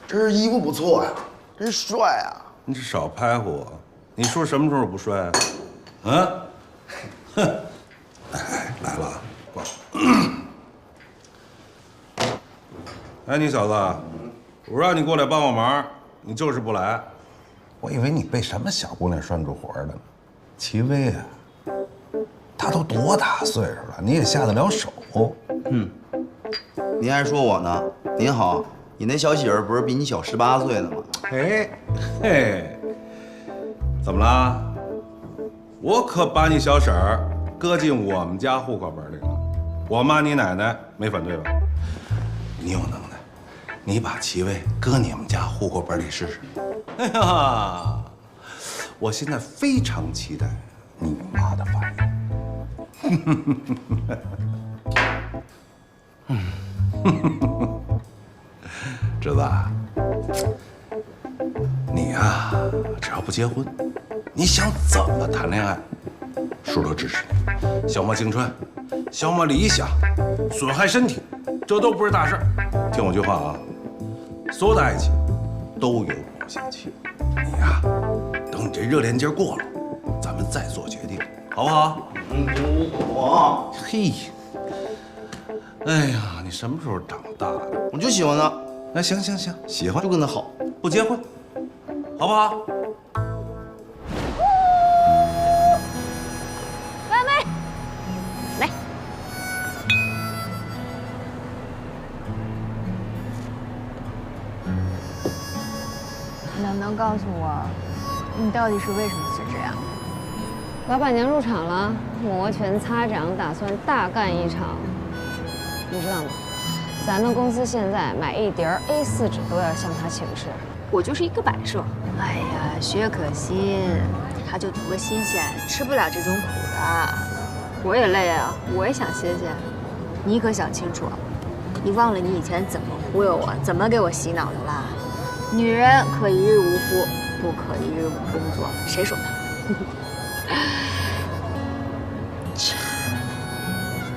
这身衣服不错呀，真帅啊！你这少拍乎我，你说什么时候不帅啊？啊？哼！哎，来了，过来。哎，你小子，我让你过来帮我忙，你就是不来。我以为你被什么小姑娘拴住活了呢。齐薇啊，她都多大岁数了，你也下得了手？您还说我呢？您好，你那小媳妇不是比你小18岁呢吗？嘿，嘿，怎么啦？我可把你小婶儿搁进我们家户口本里了，我妈你奶奶没反对吧？你有能耐，你把齐薇搁你们家户口本里试试。哎呀，我现在非常期待你妈的反应。侄子，你呀，只要不结婚，你想怎么谈恋爱，叔都支持你。消磨青春，消磨理想，损害身体，这都不是大事儿。听我句话啊，所有的爱情都有保鲜期。你呀，等你这热恋劲儿过了，咱们再做决定，好不好？我，嘿，哎呀，你什么时候长大的？我就喜欢他。哎，行行行，喜欢就跟他好，不结婚，好不好？外卖，来。能不能告诉我，你到底是为什么辞职呀？老板娘入场了，摩拳擦掌，打算大干一场。你知道吗？咱们公司现在买一叠 A4 纸都要向她请示，我就是一个摆设。哎呀，薛可欣，她就图个新鲜，吃不了这种苦的。我也累啊，我也想歇歇。你可想清楚，你忘了你以前怎么忽悠我，怎么给我洗脑的啦？女人可一日无夫，不可一日无工作，谁说的？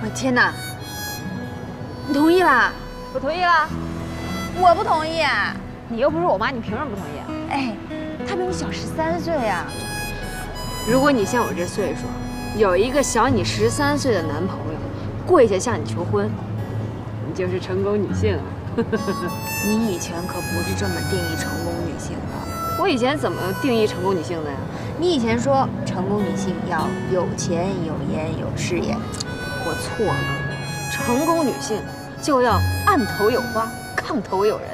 我天哪！你同意啦？我同意啦。我不同意啊！你又不是我妈，你凭什么不同意啊？哎，他比你小13岁呀。如果你像我这岁数，有一个小你13岁的男朋友，跪下向你求婚，你就是成功女性了。你以前可不是这么定义成功女性的。我以前怎么定义成功女性的呀？你以前说成功女性要有钱、有颜、有事业。我错了，成功女性就要案头有花，炕头有人。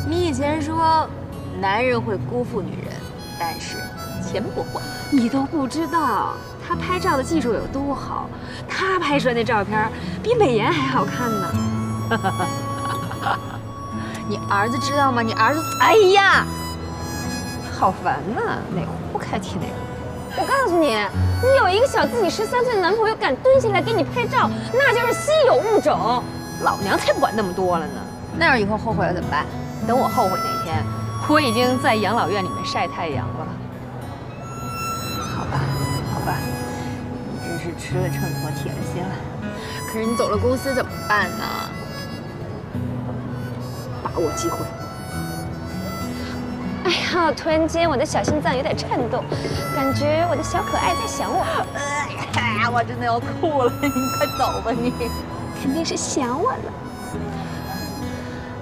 你以前说男人会辜负女人，但是钱不会。你都不知道他拍照的技术有多好，他拍出来那照片比美颜还好看呢。你儿子知道吗？你儿子，哎呀，好烦呐！哪壶不开提哪壶。我告诉你，你有一个小自己13岁的男朋友敢蹲下来给你拍照，那就是稀有物种。老娘才不管那么多了呢。那要以后后悔了怎么办？等我后悔那天，我已经在养老院里面晒太阳了。好吧，好吧，你真是吃了秤砣铁了心了。可是你走了公司怎么办呢？把握机会。哎呀，突然间我的小心脏有点颤动，感觉我的小可爱在想我。哎呀，我真的要吐了，你快走吧你。肯定是想我了。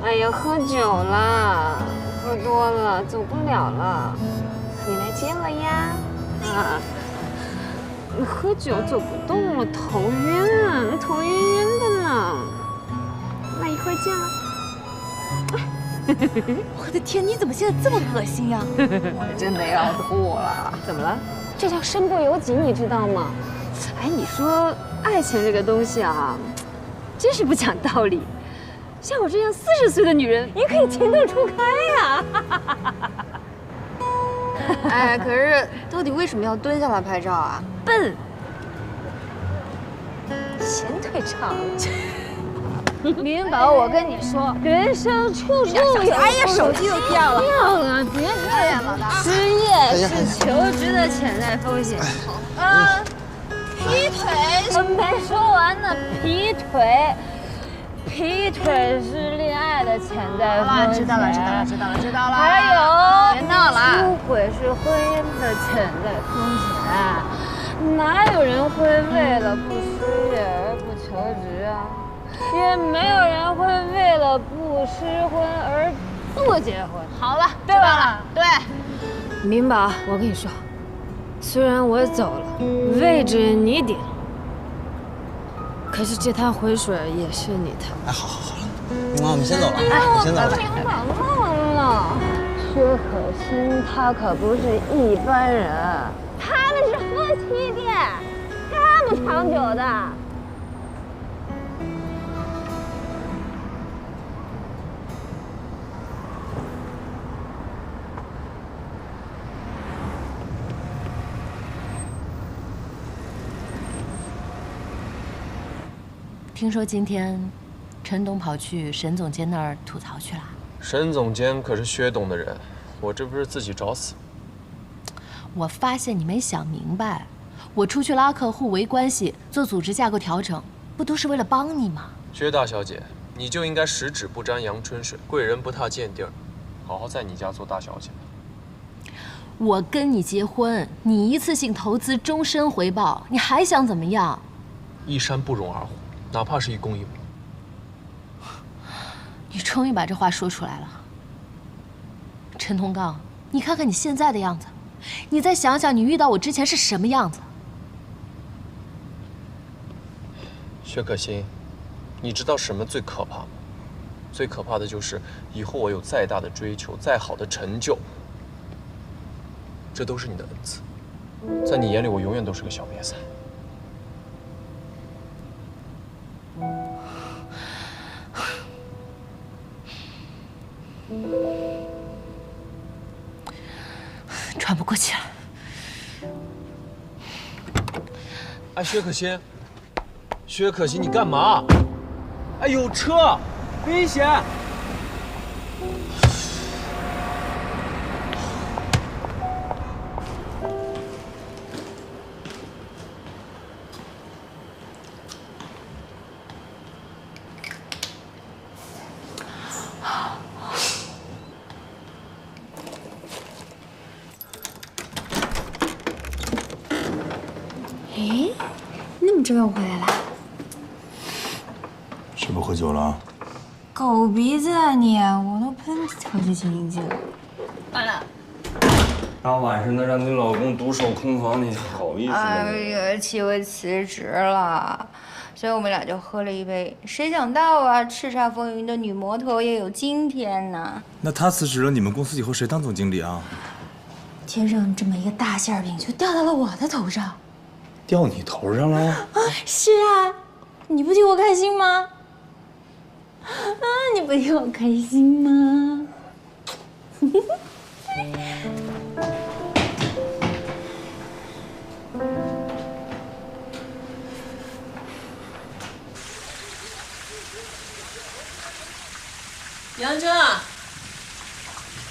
哎呀，喝酒了，喝多了，走不了了。你来接我呀？啊，喝酒走不动了，头晕啊，头晕晕的呢。那一会儿见了。我的天，你怎么现在这么恶心呀？我真的要吐了。怎么了？这叫身不由己，你知道吗？哎，你说爱情这个东西啊，真是不讲道理。像我这样40岁的女人，也可以情窦初开呀。哎，可是到底为什么要蹲下来拍照啊？笨，贤退场。林宝，我跟你说，人生处处有。哎呀，手机都掉了。掉了，别这样了。失业是求职的潜在风险。劈腿我没说完呢，劈腿是恋爱的潜在风险。知道了。还有，别闹了。出轨是婚姻的潜在风险。哪有人会为了不失业而不求职啊？也没有人会为了不失婚而不结婚。好了，对吧？对。明宝，我跟你说，虽然我走了，位置你顶，可是这趟浑水也是你的。哎，好了，那我们先走了。哎，我先走了。忘了，薛可欣她可不是一般人，他们是夫妻店，这么长久的。听说今天陈董跑去沈总监那儿吐槽去了。沈总监可是薛董的人，我这不是自己找死。我发现你没想明白，我出去拉客户、维关系、做组织架构调整，不都是为了帮你吗？薛大小姐，你就应该十指不沾阳春水，贵人不踏贱地儿，好好在你家做大小姐。我跟你结婚，你一次性投资，终身回报，你还想怎么样？一山不容二虎，哪怕是一公一母。你终于把这话说出来了，陈同刚，你看看你现在的样子，你再想想你遇到我之前是什么样子。薛可欣，你知道什么最可怕吗？最可怕的就是以后我有再大的追求，再好的成就，这都是你的恩赐，在你眼里我永远都是个小瘪三。喘不过气来。哎，薛可欣，薛可欣，你干嘛？哎，有车，危险！哎，那么这又回来了？是不是喝酒了？狗鼻子啊你！我都喷好几斤酒。完了。大晚上的让你老公独守空房，你好意思吗？哎呀，气我辞职了，所以我们俩就喝了一杯。谁想到啊，叱咤风云的女魔头也有今天呢。那他辞职了，你们公司以后谁当总经理啊？天上这么一个大馅饼就掉到了我的头上。掉你头上了？啊，是啊，你不替我开心吗？啊，你不替我开心吗？杨真，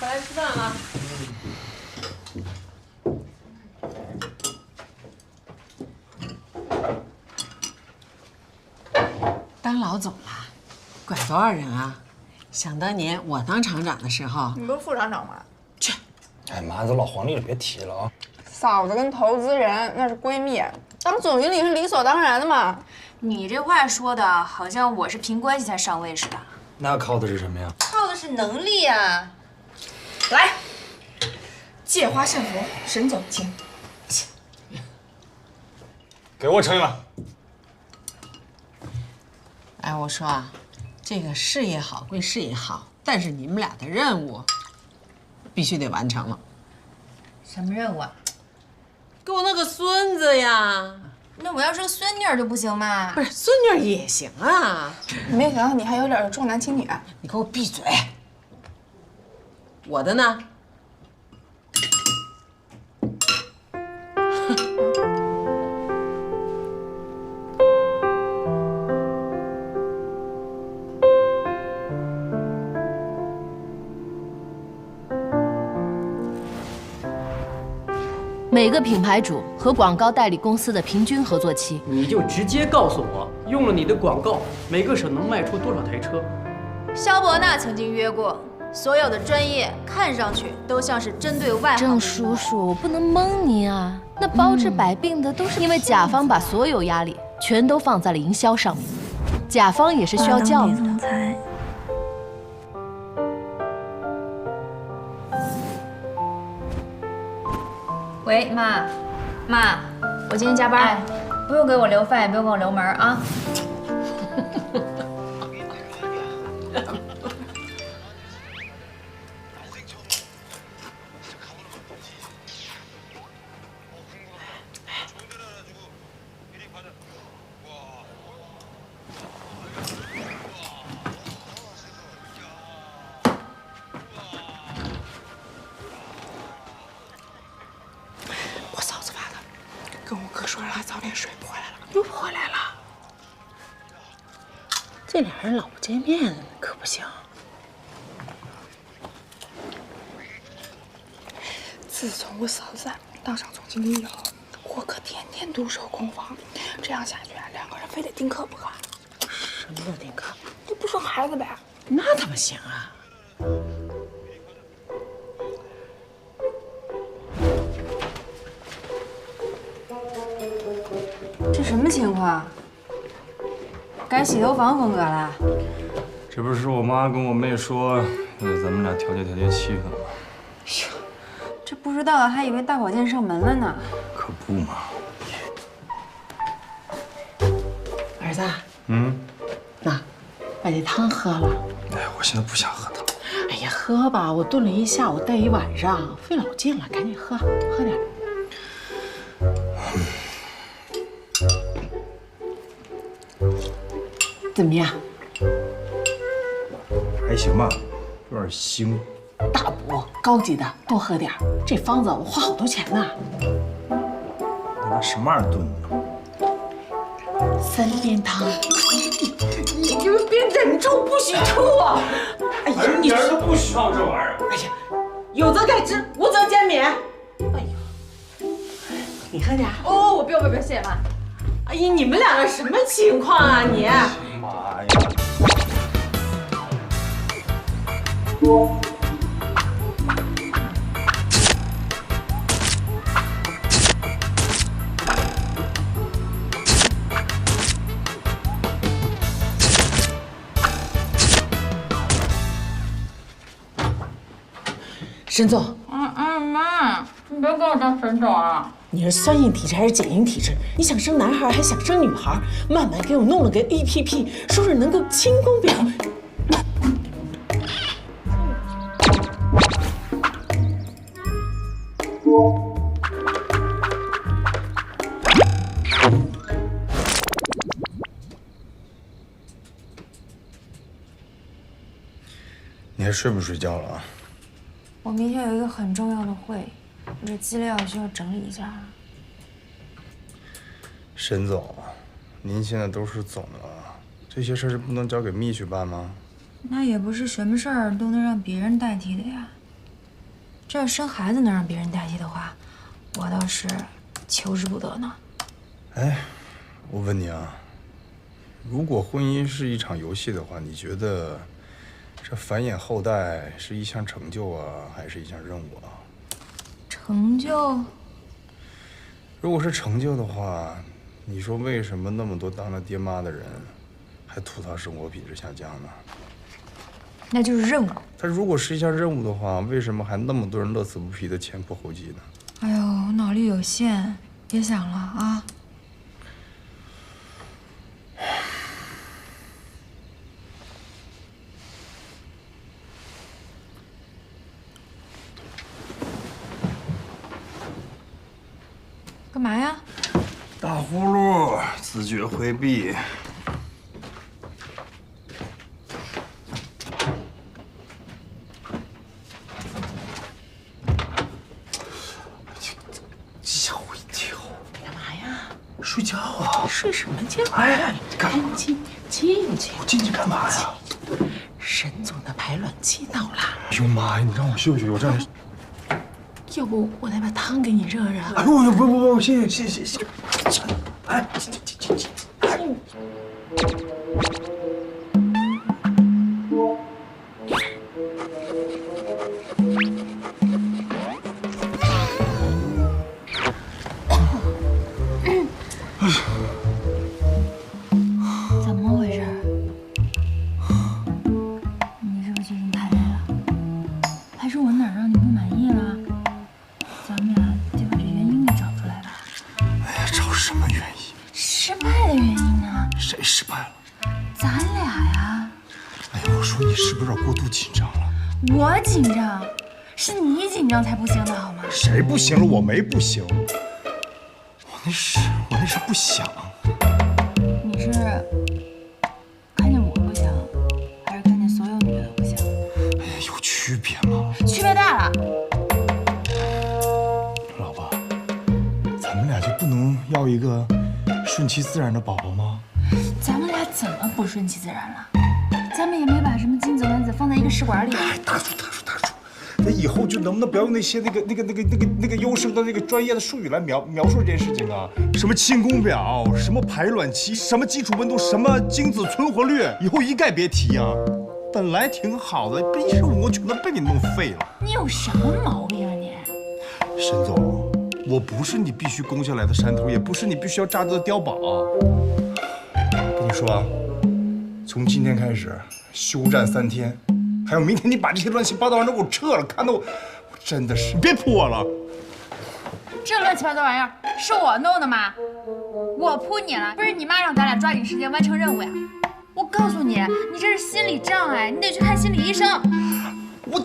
快来吃饭了。当老总了，管多少人啊？想当年我当厂长的时候，你不是副厂长吗？去！哎妈，这老黄历了，别提了啊！嫂子跟投资人那是闺蜜，当总经理是理所当然的嘛。你这话说的好像我是凭关系才上位似的。那靠的是什么呀？靠的是能力啊！来，借花献佛，沈总监。给我盛一碗。哎，我说啊，这个事业好归事业好，但是你们俩的任务必须得完成了。什么任务啊？给我弄个孙子呀！那我要是个孙女儿就不行吗？不是，孙女儿也行啊。没想到你还有点重男轻女。你给我闭嘴！我的呢？每个品牌主和广告代理公司的平均合作期，你就直接告诉我，用了你的广告，每个省能卖出多少台车？萧伯纳曾经约过，所有的专业看上去都像是针对外行。郑叔叔，不能蒙您啊！那包治百病的都是因为甲方把所有压力全都放在了营销上面，甲方也是需要教育的。喂，妈，我今天加班，不用给我留饭，也不用给我留门啊。我嫂子发的，跟我哥说让他早点睡，不回来了，又不回来了。这俩人老不见面可不行。自从我嫂子当上总经理以后，我可天天独守空房，这样下去两个人非得丁克不可。什么叫丁克？就不生孩子呗。那怎么行啊？这什么情况？改洗头房风格啦？这不是我妈跟我妹说，咱们俩调节气氛吗？这不知道的还以为大保健上门了呢。可不嘛。儿子，那把这汤喝了。哎，我现在不想喝汤。哎呀，喝吧，我炖了一下午，带一晚上，费老劲了，赶紧喝，喝点。怎么样？还行吧，有点腥。大补，高级的，多喝点。这方子我花好多钱呢。你拿什么玩意儿炖的？三边汤。你就别忍住不许吐啊！哎呀，你人都不需要这玩意儿。哎呀，有则改之，无则减免。哎呀，你喝点。哦，我不用，谢谢妈。哎呀，你们两个什么情况啊你？妈呀！沈总。妈，你别给我当沈总啊！你是酸硬体质还是碱硬体质？你想生男孩还想生女孩？慢慢给我弄了个 APP， 说是能够清宫表。你还睡不睡觉了啊？我明天有一个很重要的会，我这资料需要整理一下。沈总，您现在都是总了，这些事儿不能交给蜜去办吗？那也不是什么事儿都能让别人代替的呀。这要生孩子能让别人代替的话，我倒是求之不得呢。哎，我问你啊，如果婚姻是一场游戏的话，你觉得这繁衍后代是一项成就啊，还是一项任务啊？成就？如果是成就的话，你说为什么那么多当了爹妈的人还吐槽生活品质下降呢？那就是任务。它如果是一项任务的话，为什么还那么多人乐此不疲的前仆后继呢？哎呦，我脑力有限，别想了啊。干嘛呀？打呼噜，自觉回避。吓我一跳！干嘛呀？睡觉啊！睡什么觉？哎，赶紧进去！我进去干嘛呀？沈总的排卵期到了。哎呦妈呀！你让我休息，我这样。要不我来把汤给你热热？哎呦不，谢谢。哎，进。是不是有点过度紧张了？我紧张，是你紧张才不行的好吗？谁不行了？我没不行，我那是不想。你是看见我不想，还是看见所有女的都不想？哎呀，有区别吗？区别大了。老婆，咱们俩就不能要一个顺其自然的宝宝吗？咱们俩怎么不顺其自然了？咱们也没把什么精子卵子放在一个试管里。哎，大叔，那以后就能不能不要用那些那个优生的那个专业的术语来描述这件事情啊？什么清宫表，什么排卵期，什么基础温度，什么精子存活率，以后一概别提啊！本来挺好的，这一时武功全都被你弄废了。你有什么毛病啊你？沈总，我不是你必须攻下来的山头，也不是你必须要炸掉的碉堡。跟你说啊，从今天开始休战3天，还有明天你把这些乱七八糟玩意儿都给我撤了，看得我真的是，你别扑我了。这乱七八糟玩意儿是我弄的吗？我扑你了，不是你妈让咱俩抓紧时间完成任务呀？我告诉你，你这是心理障碍，你得去看心理医生。我。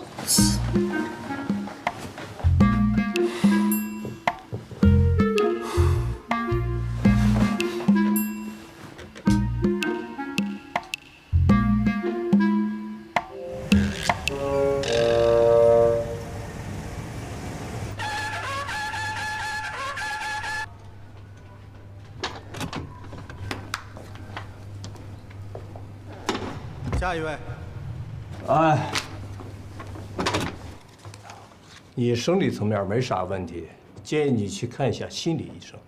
下一位。哎，你生理层面没啥问题，建议你去看一下心理医生。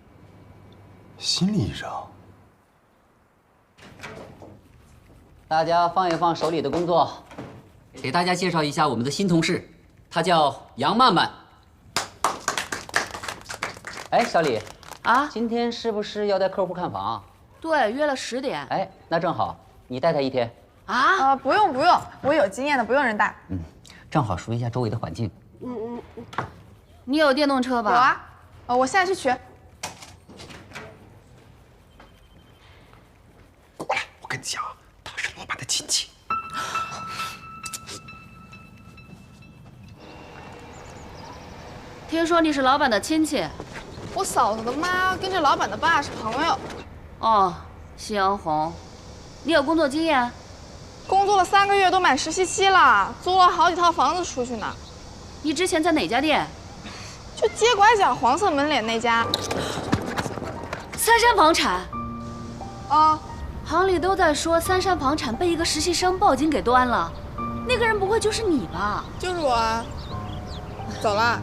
心理医生？大家放一放手里的工作，给大家介绍一下我们的新同事，她叫杨曼曼。哎，小李啊，今天是不是要带客户看房？对，约了10点。哎，那正好，你带她1天。不用，我有经验的，不用人带。正好熟悉一下周围的环境。你有电动车吧？有啊，我现在去取。过来，我跟你讲，他是老板的亲戚。听说你是老板的亲戚？我嫂子的妈跟这老板的爸是朋友。哦，夕阳红，你有工作经验？工作了3个月，都满实习期了，租了好几套房子出去呢。你之前在哪家店？就街拐角黄色门脸那家。三山房产。啊，行里都在说三山房产被一个实习生报警给端了，那个人不会就是你吧？就是我啊。走了。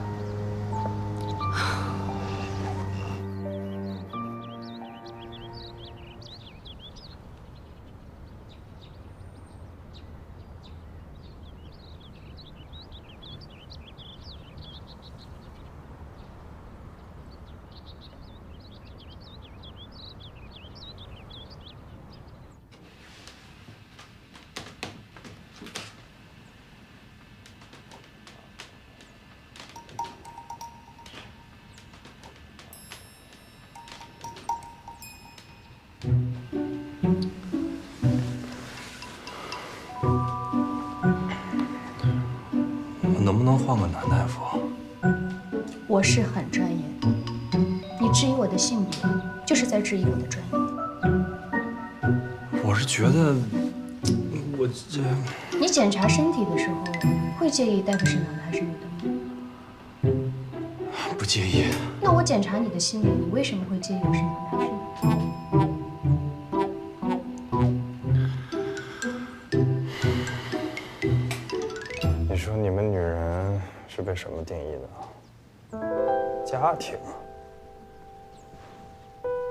我能不能换个男大夫？我是很专业，你质疑我的性别，就是在质疑我的专业。我是觉得，我这……你检查身体的时候，会介意大夫是男的还是女的吗？不介意。那我检查你的心理，你为什么会介意我是男的还是女的？你说你们女人是被什么定义的？家庭。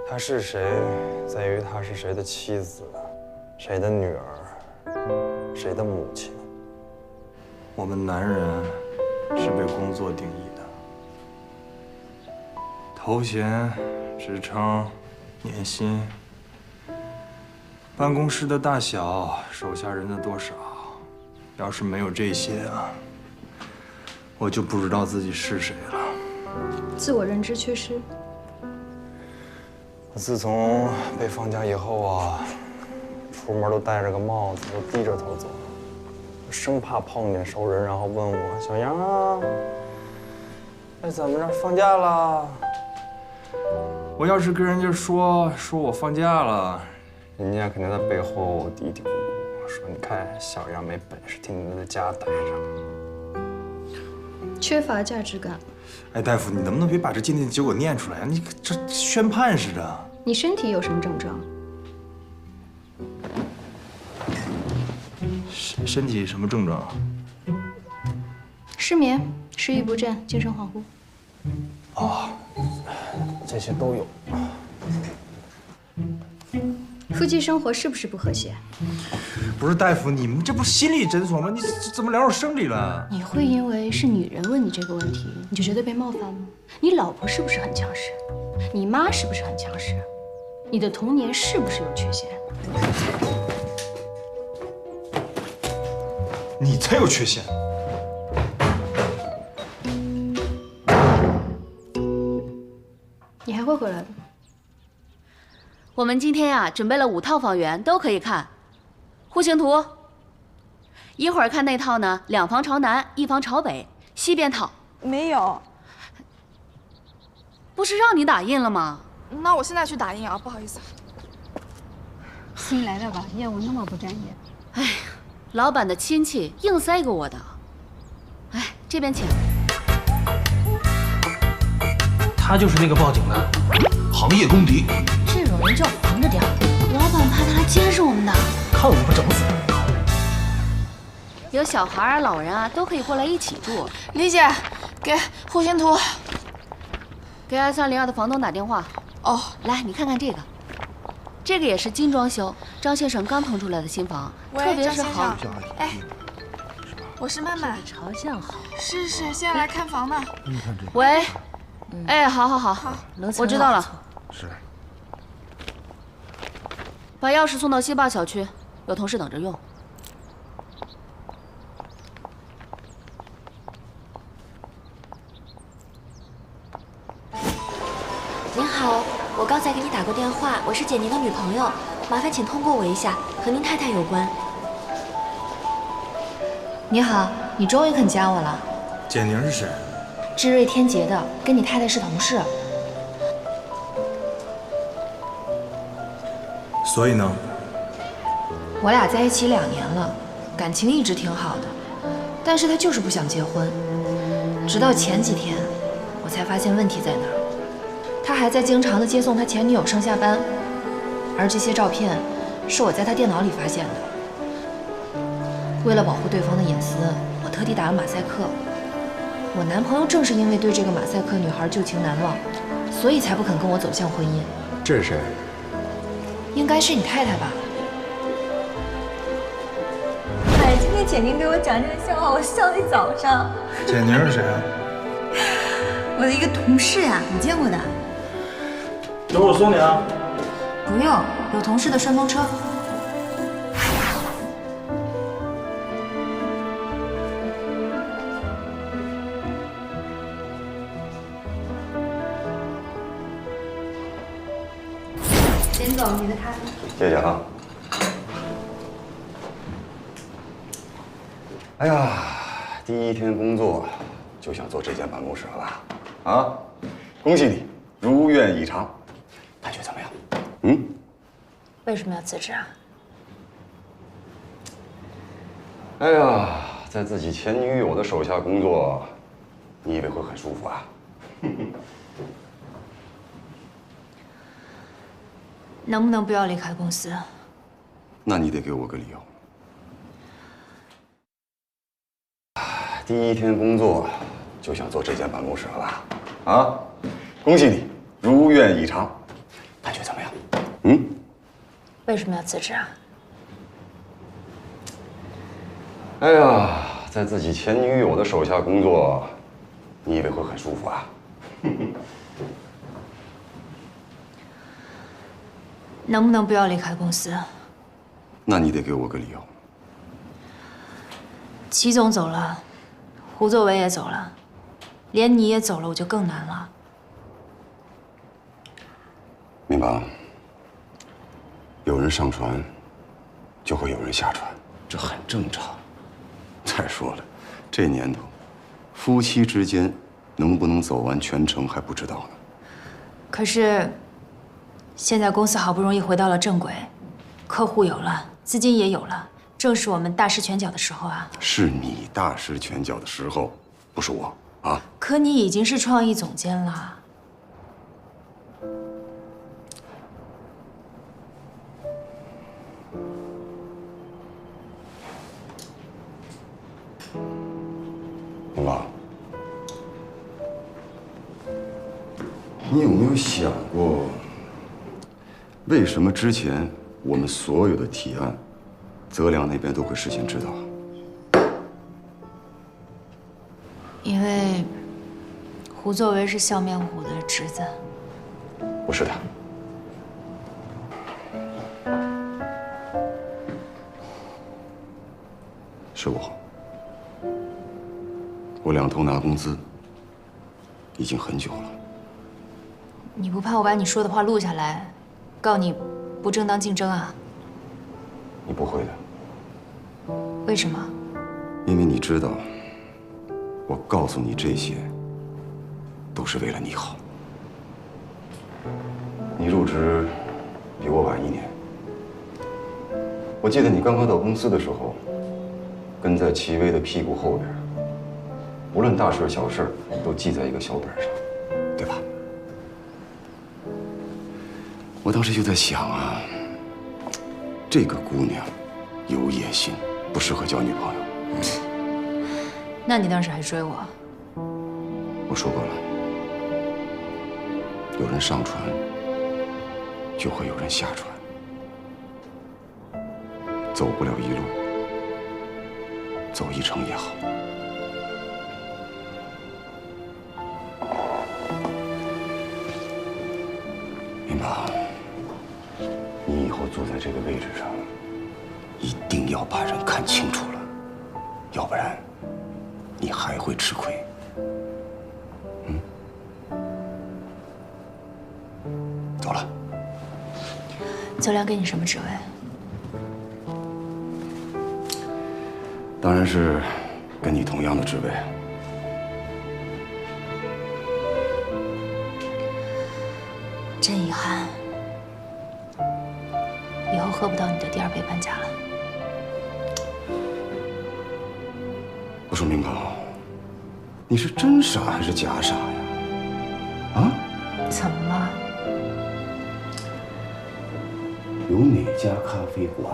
她是谁，在于她是谁的妻子，谁的女儿，谁的母亲。我们男人是被工作定义的，头衔、职称、年薪、办公室的大小、手下人的多少。要是没有这些啊，我就不知道自己是谁了。自我认知缺失。自从被放假以后啊，出门都戴着个帽子，都低着头走。生怕碰见熟人，然后问我小杨啊，哎怎么着放假了？我要是跟人家说我放假了，人家肯定在背后嘀嘀咕咕说，你看小杨没本事，天天在家待着，缺乏价值感。哎，大夫，你能不能别把这今天的结果念出来？你这宣判似的。你身体有什么症状？身体什么症状？失眠、食欲不振、精神恍惚。哦，这些都有。夫妻生活是不是不和谐？不是大夫，你们这不是心理诊所吗？你怎么聊上生理了？你会因为是女人问你这个问题，你就觉得被冒犯吗？你老婆是不是很强势？你妈是不是很强势？你的童年是不是有缺陷？你才有缺陷。你还会回来的。我们今天呀，准备了5套房源，都可以看。户型图，一会儿看那套呢，2房朝南，1房朝北，西边套。没有。不是让你打印了吗？那我现在去打印啊，不好意思。新来的吧，业务那么不专业。哎呀，老板的亲戚硬塞给我的。哎，这边请。他就是那个报警的，行业公敌。这种人就要防着点儿，老板怕他来监视我们的。看我不整死有小孩啊、老人啊，都可以过来一起住。李姐，给户型图。给2302的房东打电话。哦，来，你看看这个，这个也是精装修，张先生刚腾出来的新房，特别是好。哎，我是曼曼。朝向好。是，现在来看房呢。你看这。喂。哎，好，我知道了。是。把钥匙送到西坝小区，有同事等着用。您好，我刚才给你打过电话，我是简宁的女朋友，麻烦请通过我一下，和您太太有关。你好，你终于肯加我了。简宁是谁？知瑞天杰的，跟你太太是同事。所以呢？我俩在一起2年了，感情一直挺好的，但是他就是不想结婚。直到前几天，我才发现问题在哪儿。他还在经常的接送他前女友上下班，而这些照片是我在他电脑里发现的。为了保护对方的隐私，我特地打了马赛克。我男朋友正是因为对这个马赛克女孩旧情难忘，所以才不肯跟我走向婚姻。这是谁？应该是你太太吧？哎，今天简宁给我讲这个笑话，我笑了一早上。简宁是谁啊？我的一个同事呀，你见过的。等我送你啊。不用，有同事的顺风车。简总，你的咖啡。谢谢啊。哎呀，第一天工作就想做这间办公室了吧？啊，恭喜你如愿以偿，感觉怎么样？嗯？为什么要辞职啊？哎呀，在自己前女友的手下工作，你以为会很舒服啊？能不能不要离开公司？那你得给我个理由。第一天工作就想做这间办公室了吧？啊，恭喜你如愿以偿，感觉怎么样？嗯？为什么要辞职啊？哎呀，在自己前女友的手下工作，你以为会很舒服啊？能不能不要离开公司？那你得给我个理由。齐总走了，胡作为也走了，连你也走了，我就更难了。明白了。有人上船，就会有人下船，这很正常。再说了，这年头，夫妻之间能不能走完全程还不知道呢。可是，现在公司好不容易回到了正轨，客户有了，资金也有了，正是我们大施拳脚的时候啊。是你大施拳脚的时候，不是我啊。可你已经是创意总监了。红宝，你有没有想过，为什么之前我们所有的提案，泽良那边都会事先知道？因为胡作为是笑面虎的侄子。不是的。是我。我两头拿工资已经很久了。你不怕我把你说的话录下来，告你不正当竞争啊？你不会的。为什么？因为你知道，我告诉你这些，都是为了你好。你入职比我晚1年，我记得你刚刚到公司的时候，跟在齐薇的屁股后边。无论大事小事，都记在一个小本上，对吧？我当时就在想啊，这个姑娘有野心，不适合交女朋友。那你当时还追我？我说过了，有人上船，就会有人下船，走不了一路，走一程也好。明宝，你以后坐在这个位置上，一定要把人看清楚了，要不然你还会吃亏。走了。泽良给你什么职位？当然是跟你同样的职位。真遗憾，以后喝不到你的第2杯半价了。我说明宝，你是真傻还是假傻呀？啊？怎么了？有哪家咖啡馆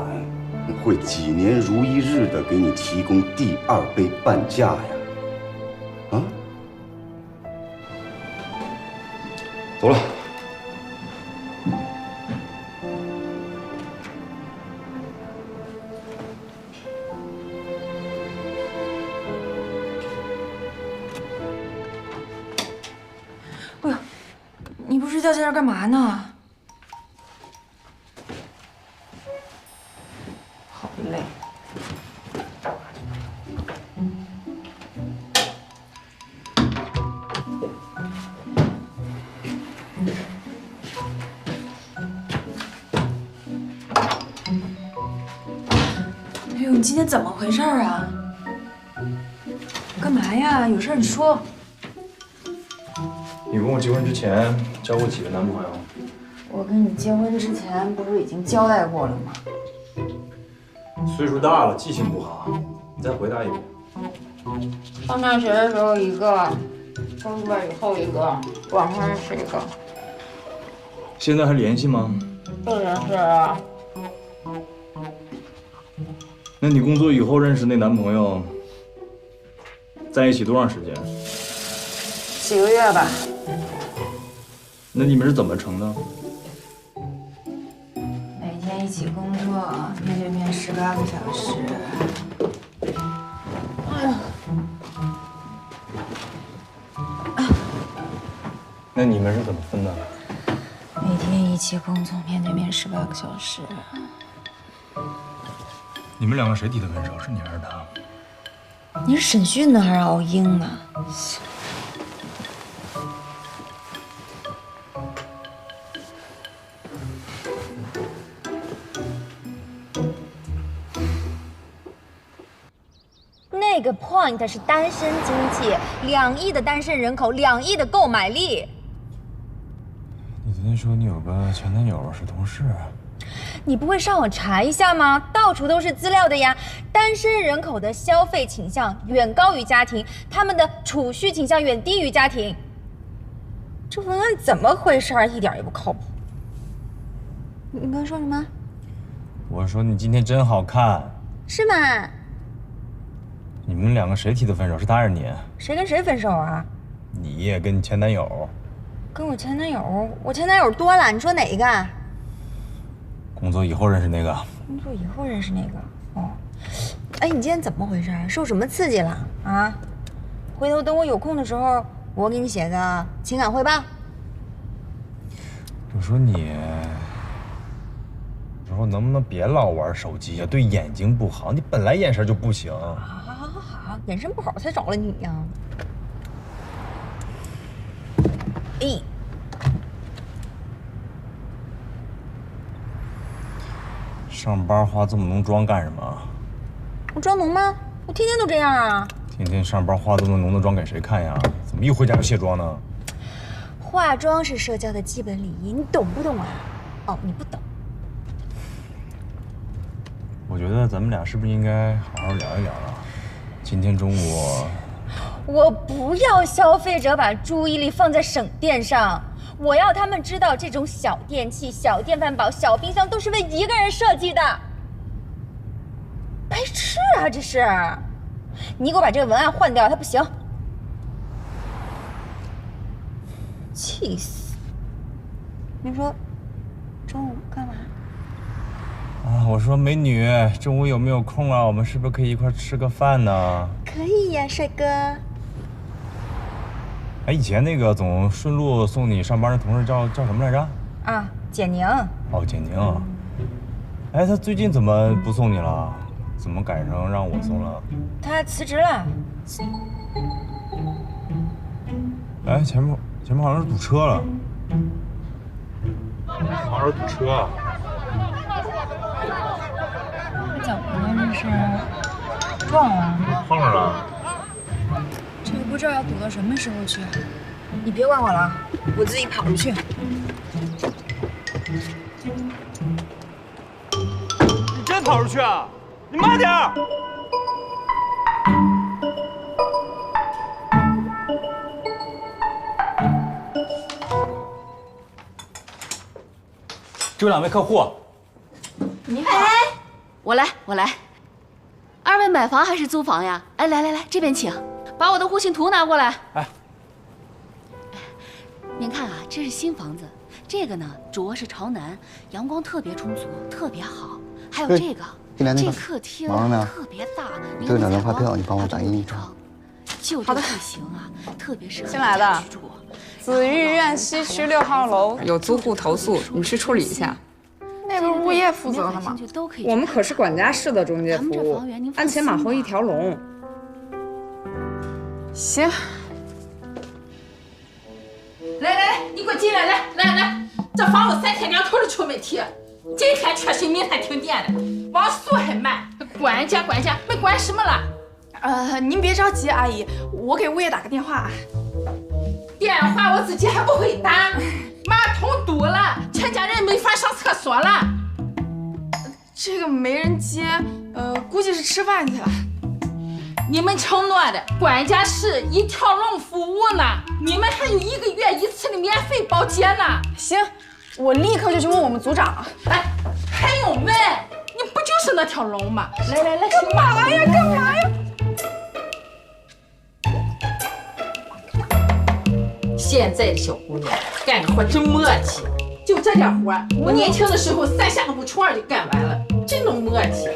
会几年如一日的给你提供第2杯半价呀？啊？走了。哎呦，你不睡觉在这儿干嘛呢？好累。哎呦，你今天怎么回事啊？干嘛呀？有事你说。你跟我结婚之前交过几个男朋友？我跟你结婚之前不是已经交代过了吗？岁数大了，记性不好，你再回答一遍。上大学的时候一个，工作以后一个，网上认识一个。现在还联系吗？不认识啊。那你工作以后认识那男朋友，在一起多长时间？几个月吧。那你们是怎么成的？每天一起工作，面对面18个小时。哎呀，那你们是怎么分的？每天一起工作，面对面18个小时。你们两个谁提的分手？是你还是他？你是审讯呢还是熬鹰呢？那个 point 是单身经济，2亿的单身人口，2亿的购买力。你昨天说你有个前男友是同事，你不会上网查一下吗？到处都是资料的呀。单身人口的消费倾向远高于家庭，他们的储蓄倾向远低于家庭。这文案怎么回事？一点也不靠谱。你刚说什么？我说你今天真好看。是吗？你们2个谁提的分手？是他还是你？谁跟谁分手啊？你也跟前男友。跟我前男友？我前男友多了，你说哪一个？工作以后认识那个。工作以后认识那个。哦。哎，你今天怎么回事？受什么刺激了啊？回头等我有空的时候，我给你写个情感汇报。我说你，有时候能不能别老玩手机呀？对眼睛不好。你本来眼神就不行。好，眼神不好才找了你呀。哎，上班化这么浓妆干什么？我妆浓吗？我天天都这样啊。天天上班化这么浓的妆给谁看呀？怎么一回家就卸妆呢？化妆是社交的基本礼仪，你懂不懂啊？哦，你不懂。我觉得咱们俩是不是应该好好聊一聊啊？今天中午，我不要消费者把注意力放在省电上，我要他们知道这种小电器、小电饭煲、小冰箱都是为一个人设计的。白痴啊，这是！你给我把这个文案换掉，它不行。气死！你说中午干嘛？啊，我说美女，中午有没有空啊？我们是不是可以一块吃个饭呢？可以呀，帅哥。哎，以前那个总顺路送你上班的同事叫什么来着？啊，简宁。哦，简宁。哎，他最近怎么不送你了？怎么改成让我送了？他辞职了。哎，前面好像是堵车了。好像是堵车啊。怎么了？这是撞了？碰上了。这个不知道要堵到什么时候去。你别管我了，我自己跑出去。你真跑出去啊？你慢点儿！这2位客户。你好，我来。2位买房还是租房呀？哎，来，这边请，把我的户型图拿过来。哎，您看啊，这是新房子，这个呢主卧是朝南，阳光特别充足，特别好。还有这个，这客厅特别大，这2张发票你帮我打印一张。就这户型啊，特别适合新来的。居住。紫玉苑西区6号楼有租户投诉，你去处理一下。那不是物业负责的吗？我们可是管家式的中介服务，鞍前马后一条龙。行。来，你给我进来，来，这房子3天2头的出问题，今天缺水，明天停电的，网速还慢，管家没管什么了？您别着急，阿姨，我给物业打个电话。电话我自己还不会打，马桶堵了，全家人没法上厕所了。这个没人接，估计是吃饭去了。你们承诺的管家室一条龙服务呢，你们还有1个月1次的免费保洁呢。行，我立刻就去问我们组长。哎，还用问？你不就是那条龙吗？来，干嘛呀？现在的小姑娘干活真默契，就这点活，我年轻的时候3下不出2就干完了，真能默契。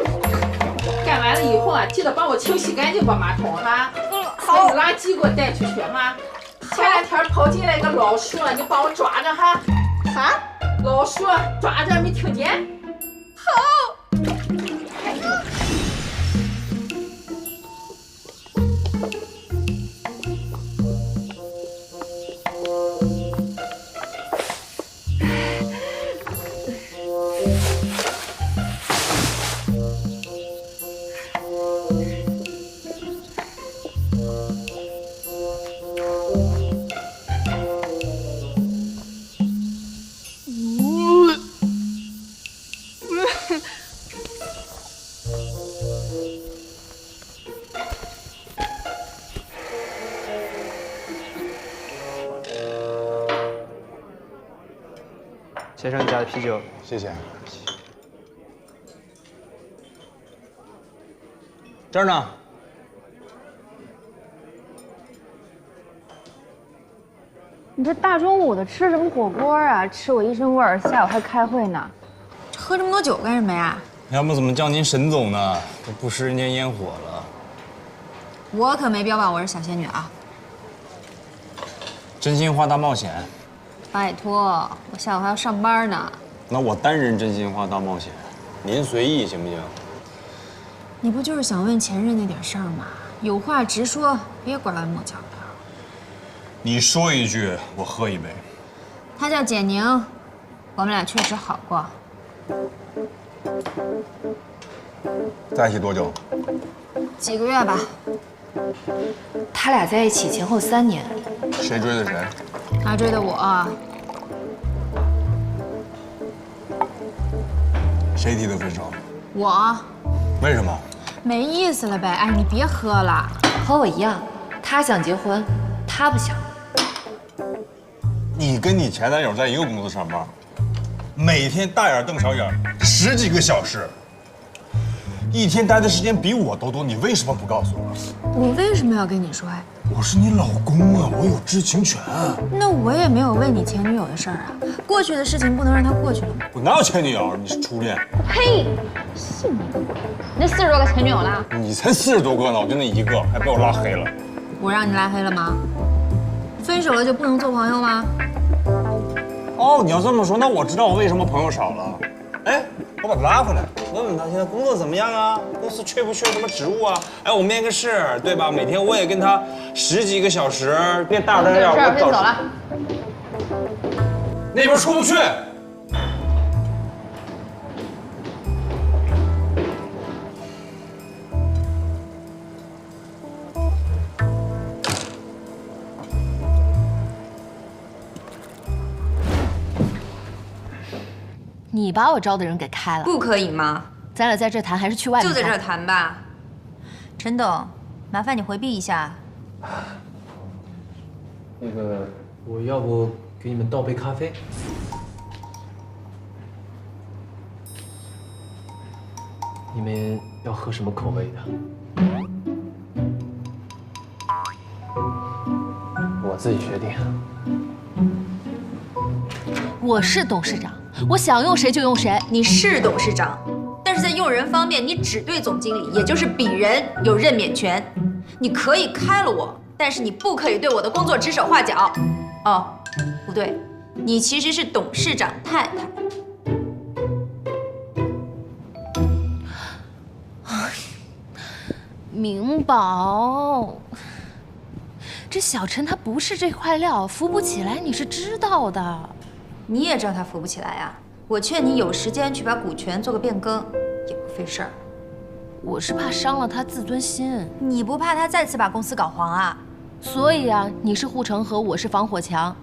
干完了以后啊，记得帮我清洗干净把马桶哈。好。垃圾给我带出去哈。前2天跑进来个老鼠，你帮我抓着哈。哈？老鼠抓着没听见？好。先生家的啤酒，谢谢。这儿呢。你这大中午的吃什么火锅啊？吃我一身味儿，下午还开会呢。喝这么多酒干什么呀？要不怎么叫您沈总呢？都不食人间烟火了。我可没标榜我是小仙女啊。真心话大冒险。拜托，我下午还要上班呢。那我单人真心话大冒险，您随意行不行？你不就是想问前任那点事儿吗？有话直说，别拐弯抹角的。你说一句，我喝一杯。她叫简宁，我们俩确实好过。在一起多久？几个月吧。他俩在一起前后3年。谁追的谁？他追的我。谁提的分手？我。为什么？没意思了呗。哎，你别喝了。和我一样，他想结婚，他不想。你跟你前男友在一个公司上班，每天大眼瞪小眼，10几个小时，一天待的时间比我都多，你为什么不告诉我？我为什么要跟你说呀？我是你老公啊，我有知情权。那我也没有问你前女友的事儿啊，过去的事情不能让它过去了吗？我哪有前女友？你是初恋。呸！信你个鬼！你那40多个前女友了？你才40多个呢，我就那一个，还被我拉黑了。我让你拉黑了吗？分手了就不能做朋友吗？哦，你要这么说，那我知道我为什么朋友少了。哎，我把他拉回来，问问他现在工作怎么样啊？公司缺不缺什么职务啊？哎，我面个试，对吧？每天我也跟他10几个小时，变大眼眼。我先走了。那边出不去。你把我招的人给开了，不可以吗？咱俩在这谈，还是去外面谈？就在这儿谈吧。陈董，麻烦你回避一下。那个，我要不给你们倒杯咖啡？你们要喝什么口味的？我自己决定。我是董事长，我想用谁就用谁。你是董事长，但是在用人方面，你只对总经理，也就是鄙人有任免权。你可以开了我，但是你不可以对我的工作指手画脚。哦，不对，你其实是董事长太太。明宝，这小陈他不是这块料，扶不起来，你是知道的。你也知道他扶不起来呀。我劝你有时间去把股权做个变更，也不费事儿。我是怕伤了他自尊心。你不怕他再次把公司搞黄啊？所以啊，你是护城河，我是防火墙。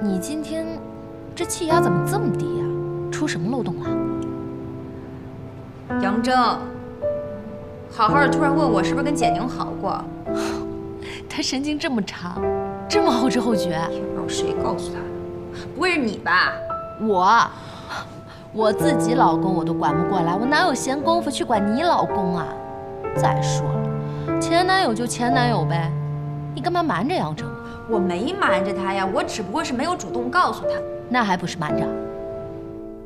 你今天这气压怎么这么低呀？出什么漏洞了？杨铮，好好的突然问我是不是跟简宁好过？他神经这么长，这么后知后觉。也不知道谁告诉他的，不会是你吧？我自己老公我都管不过来，我哪有闲工夫去管你老公啊？再说了，前男友就前男友呗，你干嘛瞒着杨铮？我没瞒着他呀，我只不过是没有主动告诉他。那还不是瞒着？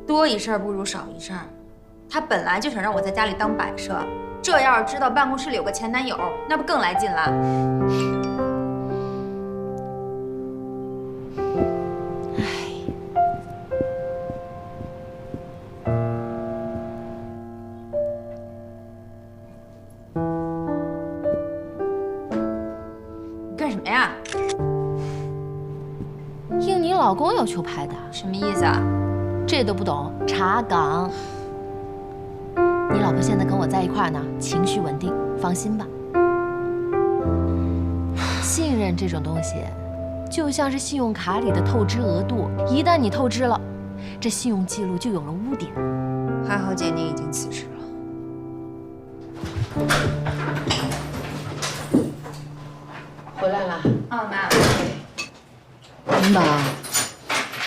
多一事不如少一事。他本来就想让我在家里当摆设，这要是知道办公室里有个前男友，那不更来劲了？你干什么呀？应你老公要求拍的。什么意思啊？这都不懂？查岗。你老婆现在跟我在一块儿呢，情绪稳定，放心吧。信任这种东西，就像是信用卡里的透支额度，一旦你透支了，这信用记录就有了污点。还好简宁已经辞职了。回来了。啊，妈。明宝，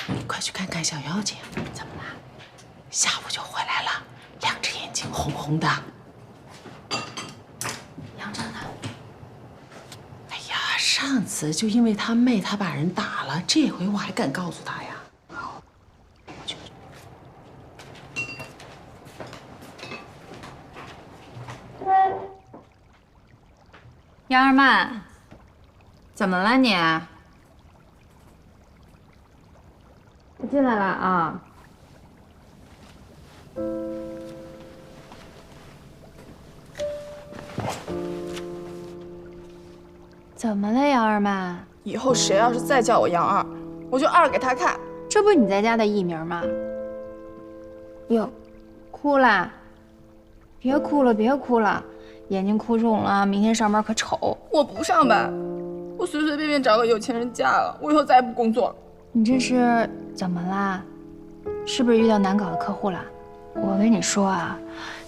你快去看看小妖精，怎么了？下午就回来了，两只眼睛红红的。杨正呢？哎呀，上次就因为他妹他把人打了，这回我还敢告诉他呀？杨二曼，怎么了你？我进来了啊。怎么了，杨二曼？以后谁要是再叫我杨二，我就二给他看。这不是你在家的艺名吗？哟，哭啦？别哭了，别哭了，眼睛哭肿了，明天上班可丑。我不上班，我随随便便找个有钱人嫁了，我以后再也不工作了。你这是怎么啦？是不是遇到难搞的客户了？我跟你说啊，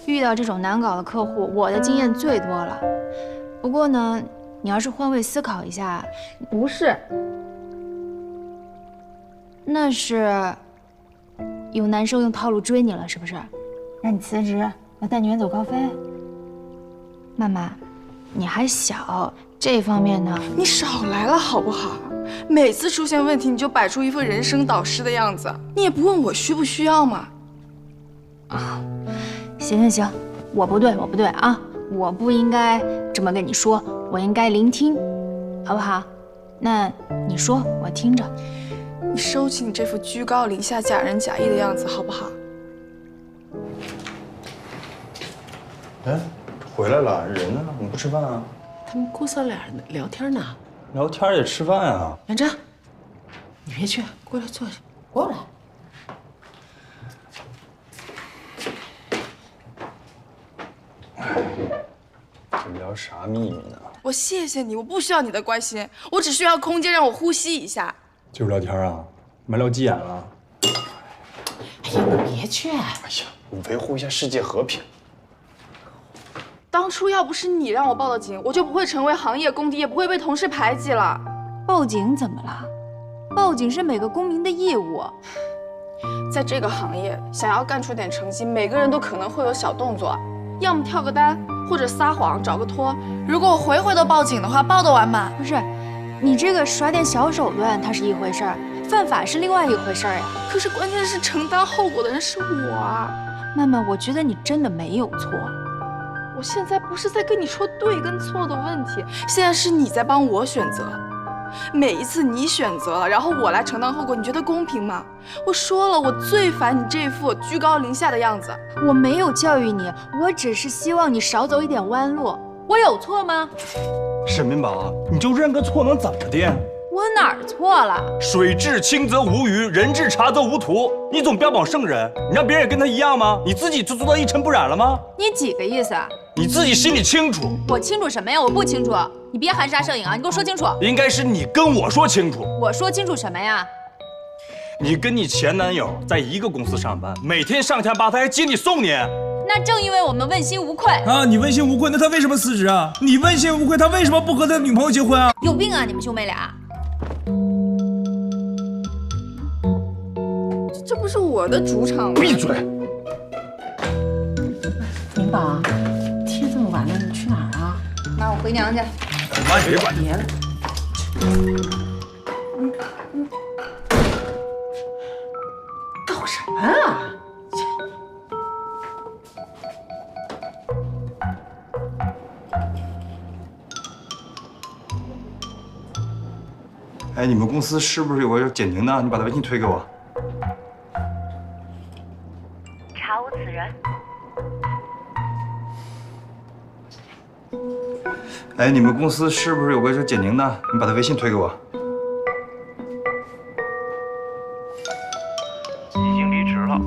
遇到这种难搞的客户，我的经验最多了。不过呢，你要是换位思考一下，不是，那是有男生用套路追你了，是不是？让你辞职，要带你远走高飞。曼曼，你还小，这方面呢，你少来了好不好？每次出现问题你就摆出一副人生导师的样子，你也不问我需不需要吗？啊，行，我不对啊，我不应该这么跟你说，我应该聆听，好不好？那你说，我听着。你收起你这副居高临下、假仁假义的样子，好不好？哎，回来了，人呢？你不吃饭啊？他们姑嫂俩聊天呢。聊天也吃饭啊？杨真，你别去，过来坐下。过来。这聊啥秘密呢？我谢谢你，我不需要你的关心，我只需要空间让我呼吸一下。就是聊天啊？没聊急眼了？哎呀，你别去。哎呀，你维护一下世界和平。当初要不是你让我报的警，我就不会成为行业公敌，也不会被同事排挤了。报警怎么了？报警是每个公民的义务。在这个行业，想要干出点成绩，每个人都可能会有小动作，要么跳个单，或者撒谎找个托。如果我回回都报警的话，报得完吗？不是，你这个耍点小手段，它是一回事儿，犯法是另外一回事儿呀。可是关键是承担后果的人是我啊。曼曼，我觉得你真的没有错。我现在不是在跟你说对跟错的问题，现在是你在帮我选择。每一次你选择了，然后我来承担后果，你觉得公平吗？我说了，我最烦你这副居高临下的样子。我没有教育你，我只是希望你少走一点弯路。我有错吗？沈明宝，你就认个错能怎么的？我哪儿错了？水至清则无鱼，人至察则无徒。你总标榜圣人，你让别人也跟他一样吗？你自己就做到一尘不染了吗？你几个意思啊？你自己心里清楚。我清楚什么呀？我不清楚。你别含沙射影啊！你给我说清楚。应该是你跟我说清楚。我说清楚什么呀？你跟你前男友在一个公司上班，每天上下班他还接你送你。那正因为我们问心无愧啊！你问心无愧，那他为什么辞职啊？你问心无愧，他为什么不和他女朋友结婚啊？有病啊！你们兄妹俩。这不是我的主场吗？闭嘴！明宝，天这么晚了，你去哪儿啊？妈，我回娘家。妈，别管。别了。搞什么啊？哎，你们公司是不是有个叫简宁的？你把他微信推给我。查无此人。哎，你们公司是不是有个叫简宁的？你把他微信推给我。已经离职了。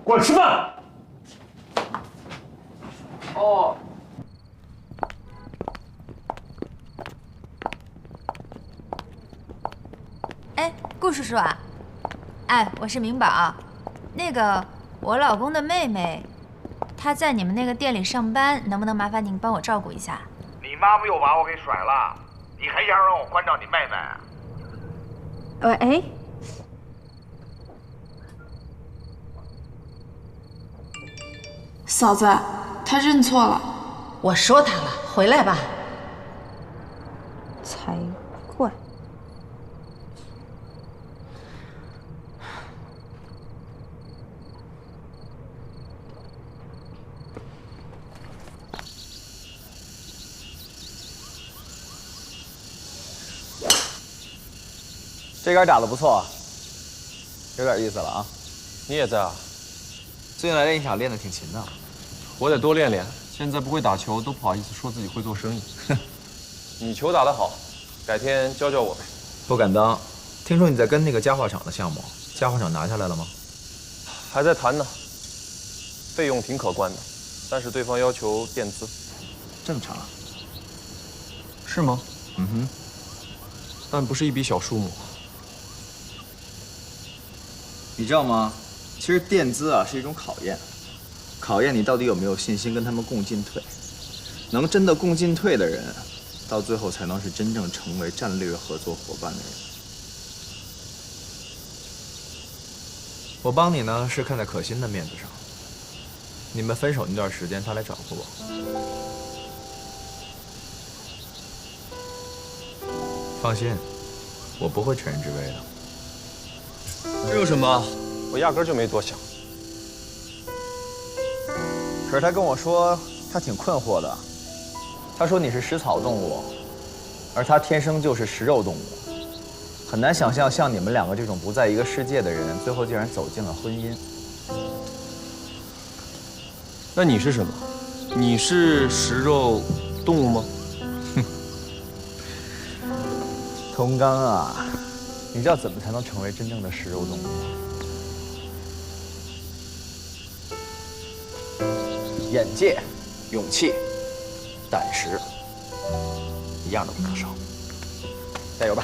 过来吃饭。哦。哎，顾叔叔啊，哎，我是明宝，那个我老公的妹妹，她在你们那个店里上班，能不能麻烦您帮我照顾一下？你妈不又把我给甩了？你还想让我关照你妹妹？哎，嫂子，他认错了。我说他了，回来吧。才怪！这杆打得不错，有点意思了啊。你也在啊？最近来练一场练得挺勤的。我得多练练。现在不会打球，都不好意思说自己会做生意。你球打得好，改天教教我呗。不敢当。听说你在跟那个家化厂的项目，家化厂拿下来了吗？还在谈呢，费用挺可观的，但是对方要求垫资。这么长啊？是吗？嗯哼。但不是一笔小数目。你知道吗？其实垫资啊是一种考验，考验你到底有没有信心跟他们共进退。能真的共进退的人，到最后才能是真正成为战略合作伙伴的人。我帮你呢，是看在可心的面子上。你们分手那段时间，他来找过我。放心，我不会趁人之危的。这有什么？我压根就没多想。可是他跟我说，他挺困惑的。他说你是食草动物，而他天生就是食肉动物，很难想象像你们两个这种不在一个世界的人，最后竟然走进了婚姻。那你是什么？你是食肉动物吗？童刚啊，你知道怎么才能成为真正的食肉动物吗？眼界、勇气、胆识，一样都不能少。加油吧！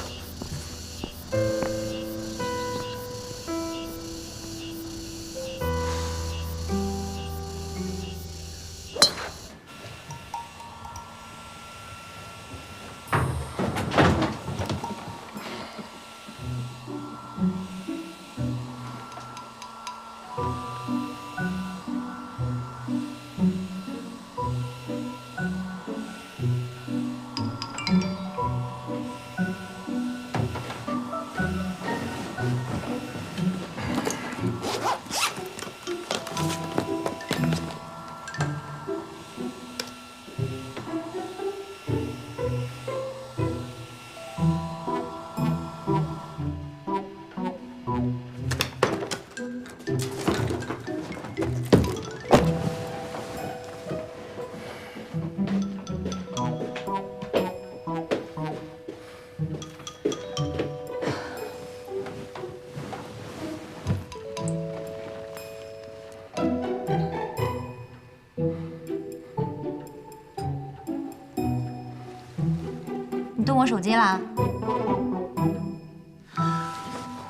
你动我手机啦？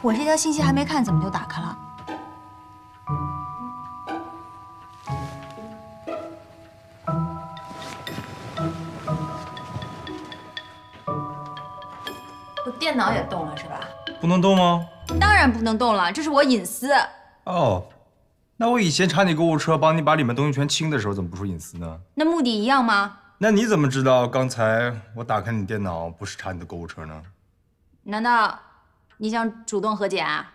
我这条信息还没看，怎么就打开了？我电脑也动了是吧？不能动吗？当然不能动了，这是我隐私。哦，那我以前查你购物车，帮你把里面东西全清的时候，怎么不说隐私呢？那目的一样吗？那你怎么知道刚才我打开你电脑不是查你的购物车呢？难道你想主动和解啊？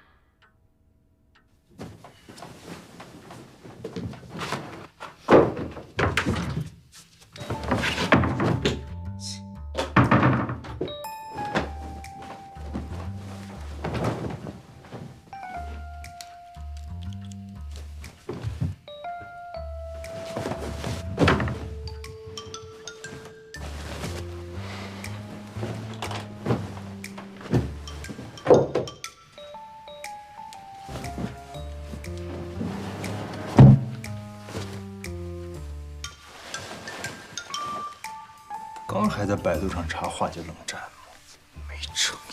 刚还在百度上查化解冷战，没诚意。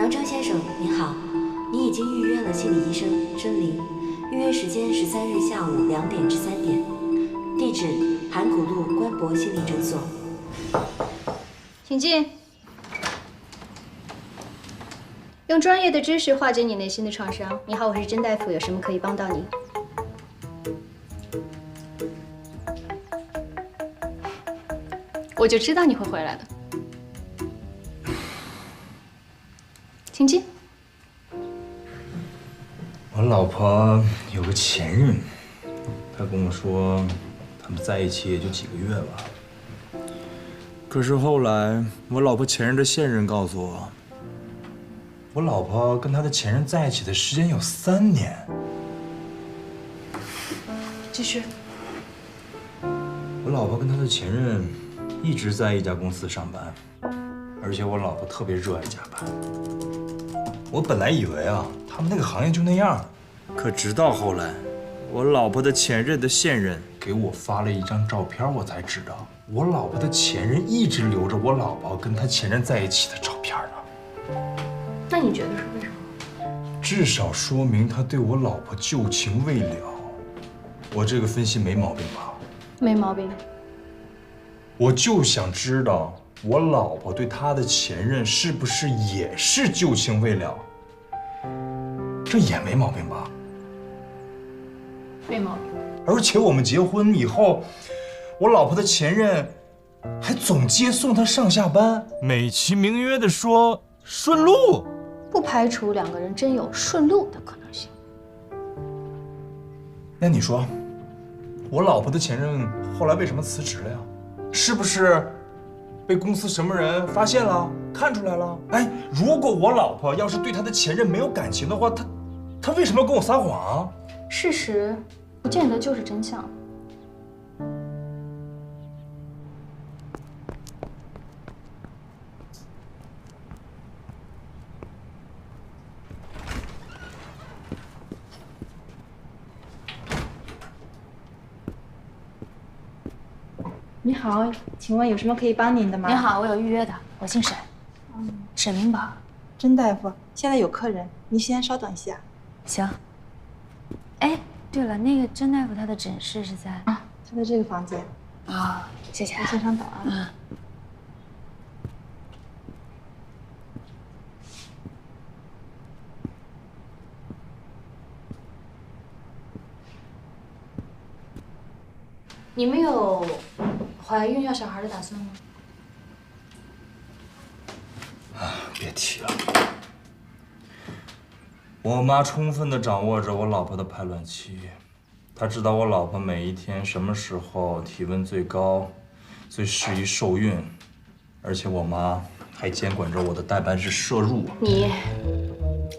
杨征先生您好，您已经预约了心理医生甄玲，预约时间13日下午2点至3点，地址函谷路关博心理诊所。请进。用专业的知识化解你内心的创伤。你好，我是甄大夫，有什么可以帮到你？我就知道你会回来的。请进。我老婆有个前任，她跟我说，他们在一起也就几个月吧。可是后来，我老婆前任的现任告诉我，我老婆跟她的前任在一起的时间有3年。继续。我老婆跟她的前任一直在一家公司上班，而且我老婆特别热爱加班。我本来以为啊，他们那个行业就那样，可直到后来，我老婆的前任的现任给我发了一张照片，我才知道，我老婆的前任一直留着我老婆跟他前任在一起的照片呢。那你觉得是为什么？至少说明他对我老婆旧情未了。我这个分析没毛病吧？没毛病。我就想知道，我老婆对她的前任是不是也是旧情未了？这也没毛病吧？没毛病。而且我们结婚以后，我老婆的前任还总接送她上下班，美其名曰的说顺路。不排除2个人真有顺路的可能性。那你说，我老婆的前任后来为什么辞职了呀？是不是被公司什么人发现了，看出来了？哎，如果我老婆要是对她的前任没有感情的话，她为什么要跟我撒谎啊？事实不见得就是真相。你好，请问有什么可以帮您的吗？您好，我有预约的，我姓沈，沈明宝。甄大夫，现在有客人，您先稍等一下。行。哎，对了，那个甄大夫他的诊室是在啊，他在这个房间。啊，谢谢。您先稍等啊。你们有怀孕要小孩的打算吗？别提了，我妈充分地掌握着我老婆的排卵期，她知道我老婆每一天什么时候体温最高，最适宜受孕，而且我妈还监管着我的代办式摄入。你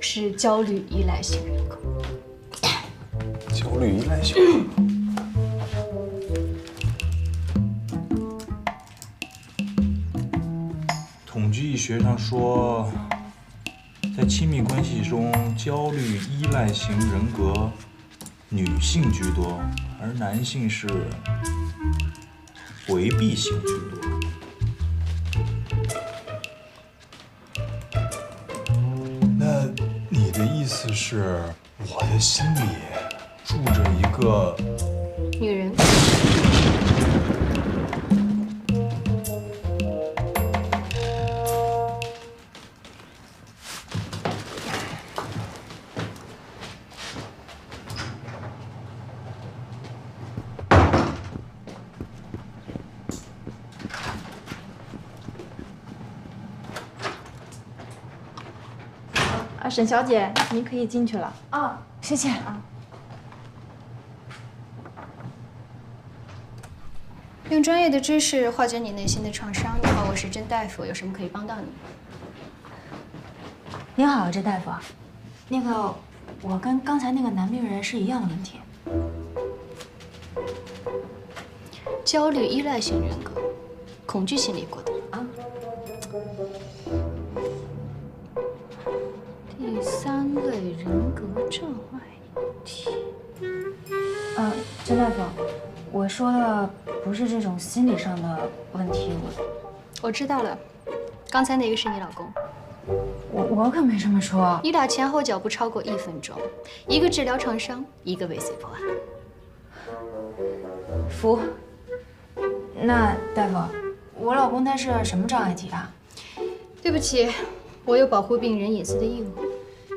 是焦虑依赖型人格。焦虑依赖型人格。统计学上说，在亲密关系中，焦虑依赖型人格女性居多，而男性是回避型居多。那你的意思是，我的心里住着一个女人？沈小姐，您可以进去了。啊，谢谢啊。用专业的知识化解你内心的创伤。你好，我是甄大夫，有什么可以帮到你？您好，甄大夫。那个，我跟刚才那个男病人是一样的问题。焦虑依赖型人格，恐惧心理过度啊。第3类人格障碍体。甄大夫，我说的不是这种心理上的问题，我知道了，刚才那个是你老公。我可没这么说。你俩前后脚不超过1分钟，一个治疗创伤，一个未遂破案。服。那大夫，我老公他是什么障碍体啊？对不起，我有保护病人隐私的义务。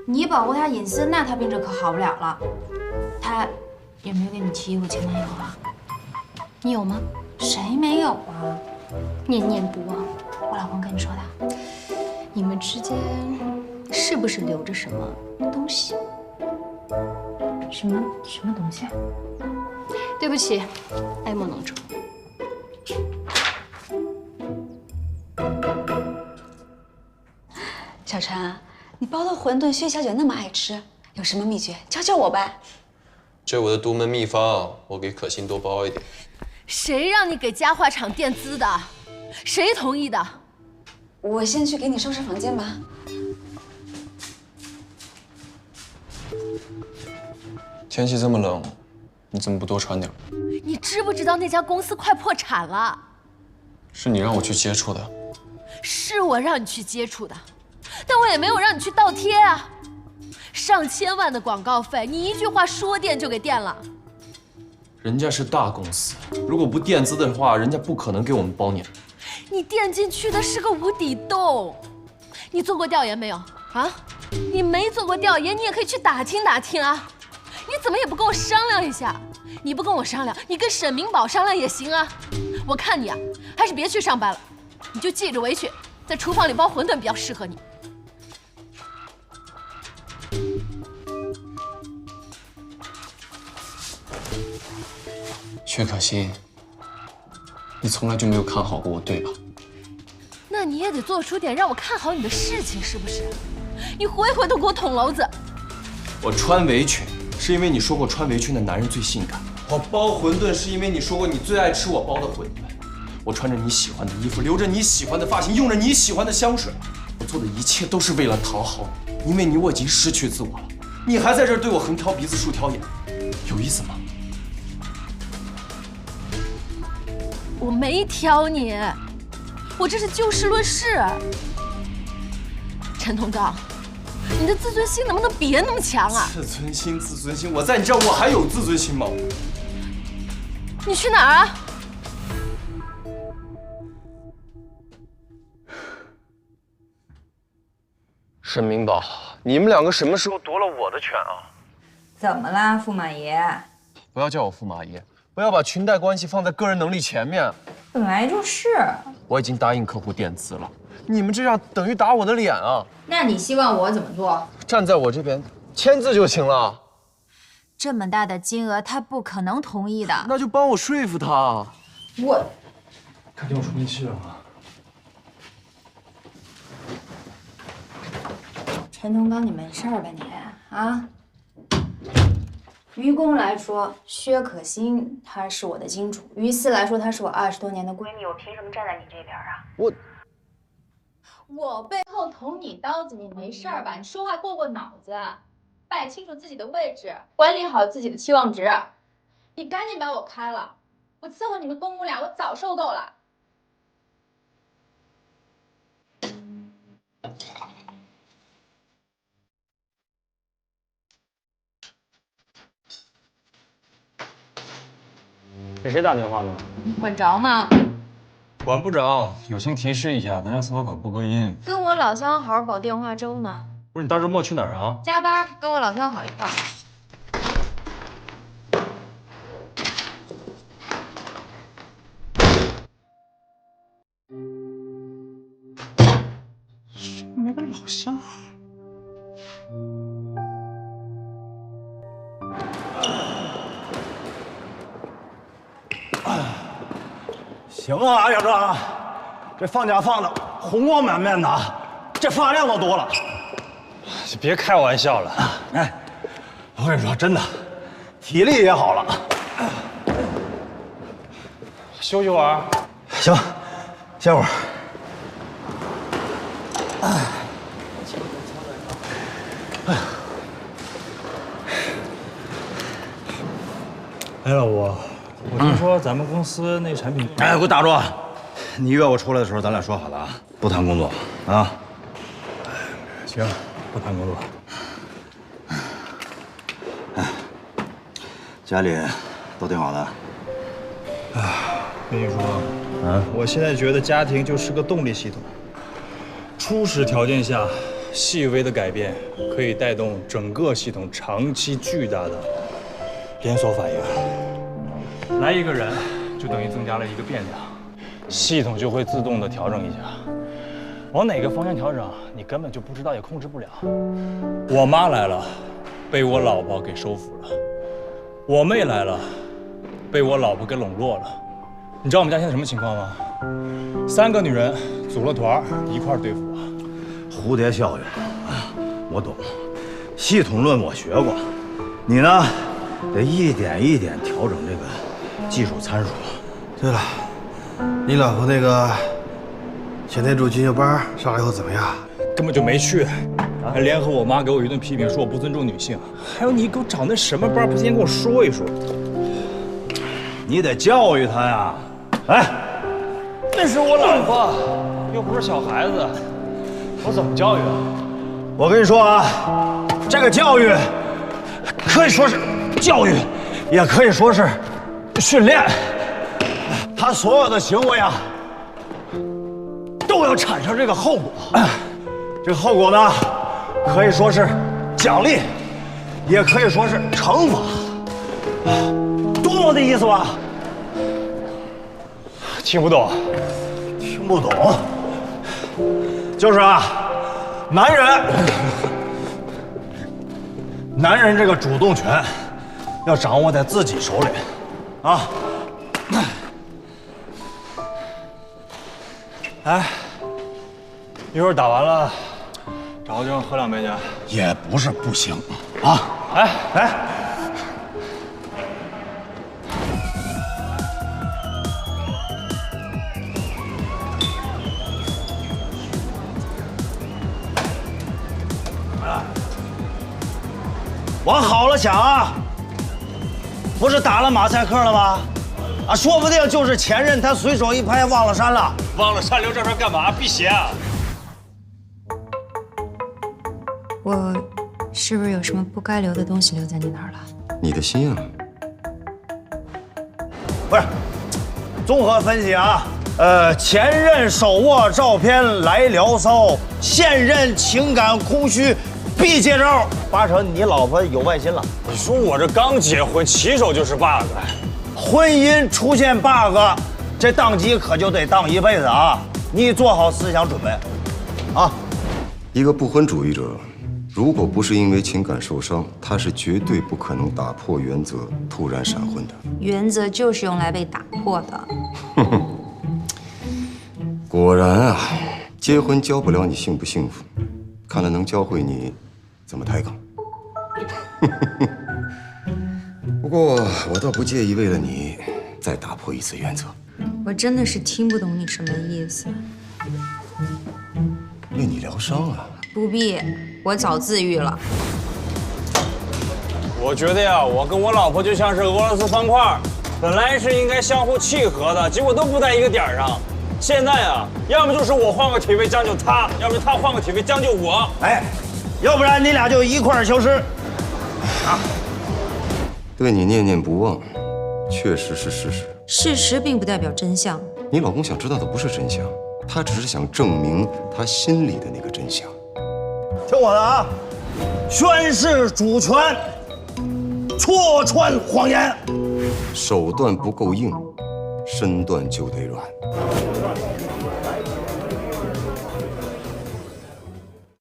你保护他隐私，那他病这可好不了了。他有没有给你提过前男友啊？你有吗？谁没有啊？念念不忘。我老公跟你说的。你们之间是不是留着什么东西？什么东西？对不起，爱莫能助。小陈，你包的馄饨薛小姐那么爱吃，有什么秘诀？教教我呗。这我的独门秘方，我给可心多包一点。谁让你给家化厂垫资的？谁同意的？我先去给你收拾房间吧。天气这么冷，你怎么不多穿点？你知不知道那家公司快破产了？是你让我去接触的。是我让你去接触的，但我也没有让你去倒贴啊。上千万的广告费，你一句话说垫就给垫了。人家是大公司，如果不垫资的话，人家不可能给我们包年。你垫进去的是个无底洞。你做过调研没有啊？你没做过调研，你也可以去打听打听啊。你怎么也不跟我商量一下？你不跟我商量，你跟沈明宝商量也行啊。我看你啊，还是别去上班了，你就系着围裙，在厨房里包馄饨比较适合你。薛可心，你从来就没有看好过我，对吧？那你也得做出点让我看好你的事情，是不是？你回回都给我捅娄子。我穿围裙是因为你说过穿围裙的男人最性感。我包馄饨是因为你说过你最爱吃我包的馄饨。我穿着你喜欢的衣服，留着你喜欢的发型，用着你喜欢的香水。我做的一切都是为了讨好你，因为你我已经失去自我了。你还在这儿对我横挑鼻子竖挑眼，有意思吗？我没挑你，我这是就事论事。陈同刚，你的自尊心能不能别那么强啊？自尊心，自尊心，我在你这儿我还有自尊心吗？你去哪儿啊？沈明宝，你们两个什么时候夺了我的权啊？怎么啦，驸马爷？不要叫我驸马爷，不要把裙带关系放在个人能力前面。本来就是。我已经答应客户垫资了，你们这样等于打我的脸啊！那你希望我怎么做？站在我这边，签字就行了。这么大的金额，他不可能同意的。那就帮我说服他。我看见我出煤气了吗？陈同刚，你没事吧你？啊？于公来说，薛可心她是我的金主；于私来说，她是我20多年的闺蜜，我凭什么站在你这边啊？我背后捅你刀子，你没事吧？你说话过过脑子，摆清楚自己的位置，管理好自己的期望值。你赶紧把我开了，我伺候你们公母俩，我早受够了。给谁打电话呢？管着吗？管不着，友情提示一下，咱家司法口不隔音。跟我老三好好搞电话粥呢。不是你大周末去哪儿啊？加班，跟我老三好一块儿。没个老乡。行啊，小张，这放假放的红光满面的，这发量都多了。别开玩笑了，哎，我跟你说，真的，体力也好了。休息会儿。行，歇会儿。哎，老吴，我听说咱们公司那产品……哎，给我打住！你约我出来的时候，咱俩说好了啊，不谈工作啊。行，不谈工作。家里都挺好的。跟你说，我现在觉得家庭就是个动力系统。初始条件下，细微的改变可以带动整个系统长期巨大的连锁反应。来一个人，就等于增加了一个变量，系统就会自动的调整一下。往哪个方向调整，你根本就不知道，也控制不了。我妈来了，被我老婆给收服了；我妹来了，被我老婆给笼络了。你知道我们家现在什么情况吗？3个女人组了团一块儿对付我。蝴蝶效应啊，我懂。系统论我学过，你呢，得一点一点调整这个技术参数。对了，你老婆那个前天住进修班上来以后怎么样？根本就没去，还联合我妈给我一顿批评，说我不尊重女性。还有你给我找那什么班，不先跟我说一说？你得教育她呀！哎，那是我老婆，又不是小孩子，我怎么教育啊？我跟你说啊，这个教育可以说是教育，也可以说是训练。他所有的行为啊，都要产生这个后果。这个后果呢，可以说是奖励，也可以说是惩罚。懂我的意思吧？听不懂，听不懂，就是啊，男人这个主动权要掌握在自己手里，啊。哎，一会儿打完了，找个地方喝2杯去。也不是不行，啊。哎。往好了想啊，不是打了马赛克了吗？啊，说不定就是前任他随手一拍忘了删了。忘了删留照片干嘛？辟邪啊！我是不是有什么不该留的东西留在你那儿了？你的心啊？不是，综合分析啊，前任手握照片来聊骚，现任情感空虚。必接招，8成你老婆有外心了。你说我这刚结婚，起手就是 bug， 婚姻出现 bug， 这当机可就得当一辈子啊！你做好思想准备，啊！一个不婚主义者，如果不是因为情感受伤，他是绝对不可能打破原则突然闪婚的。原则就是用来被打破的。果然啊，结婚教不了你幸不幸福，看来能教会你怎么抬杠。不过我倒不介意为了你再打破一次原则。我真的是听不懂你什么意思。为你疗伤啊？不必，我早自愈了。我觉得呀，我跟我老婆就像是俄罗斯方块，本来是应该相互契合的，结果都不在一个点上。现在啊，要么就是我换个体位将就他，要么他换个体位将就我。哎，要不然你俩就一块儿消失。啊，对你念念不忘，确实是事实。事实并不代表真相。你老公想知道的不是真相，他只是想证明他心里的那个真相。听我的啊，宣誓主权，戳穿谎言。手段不够硬，身段就得软。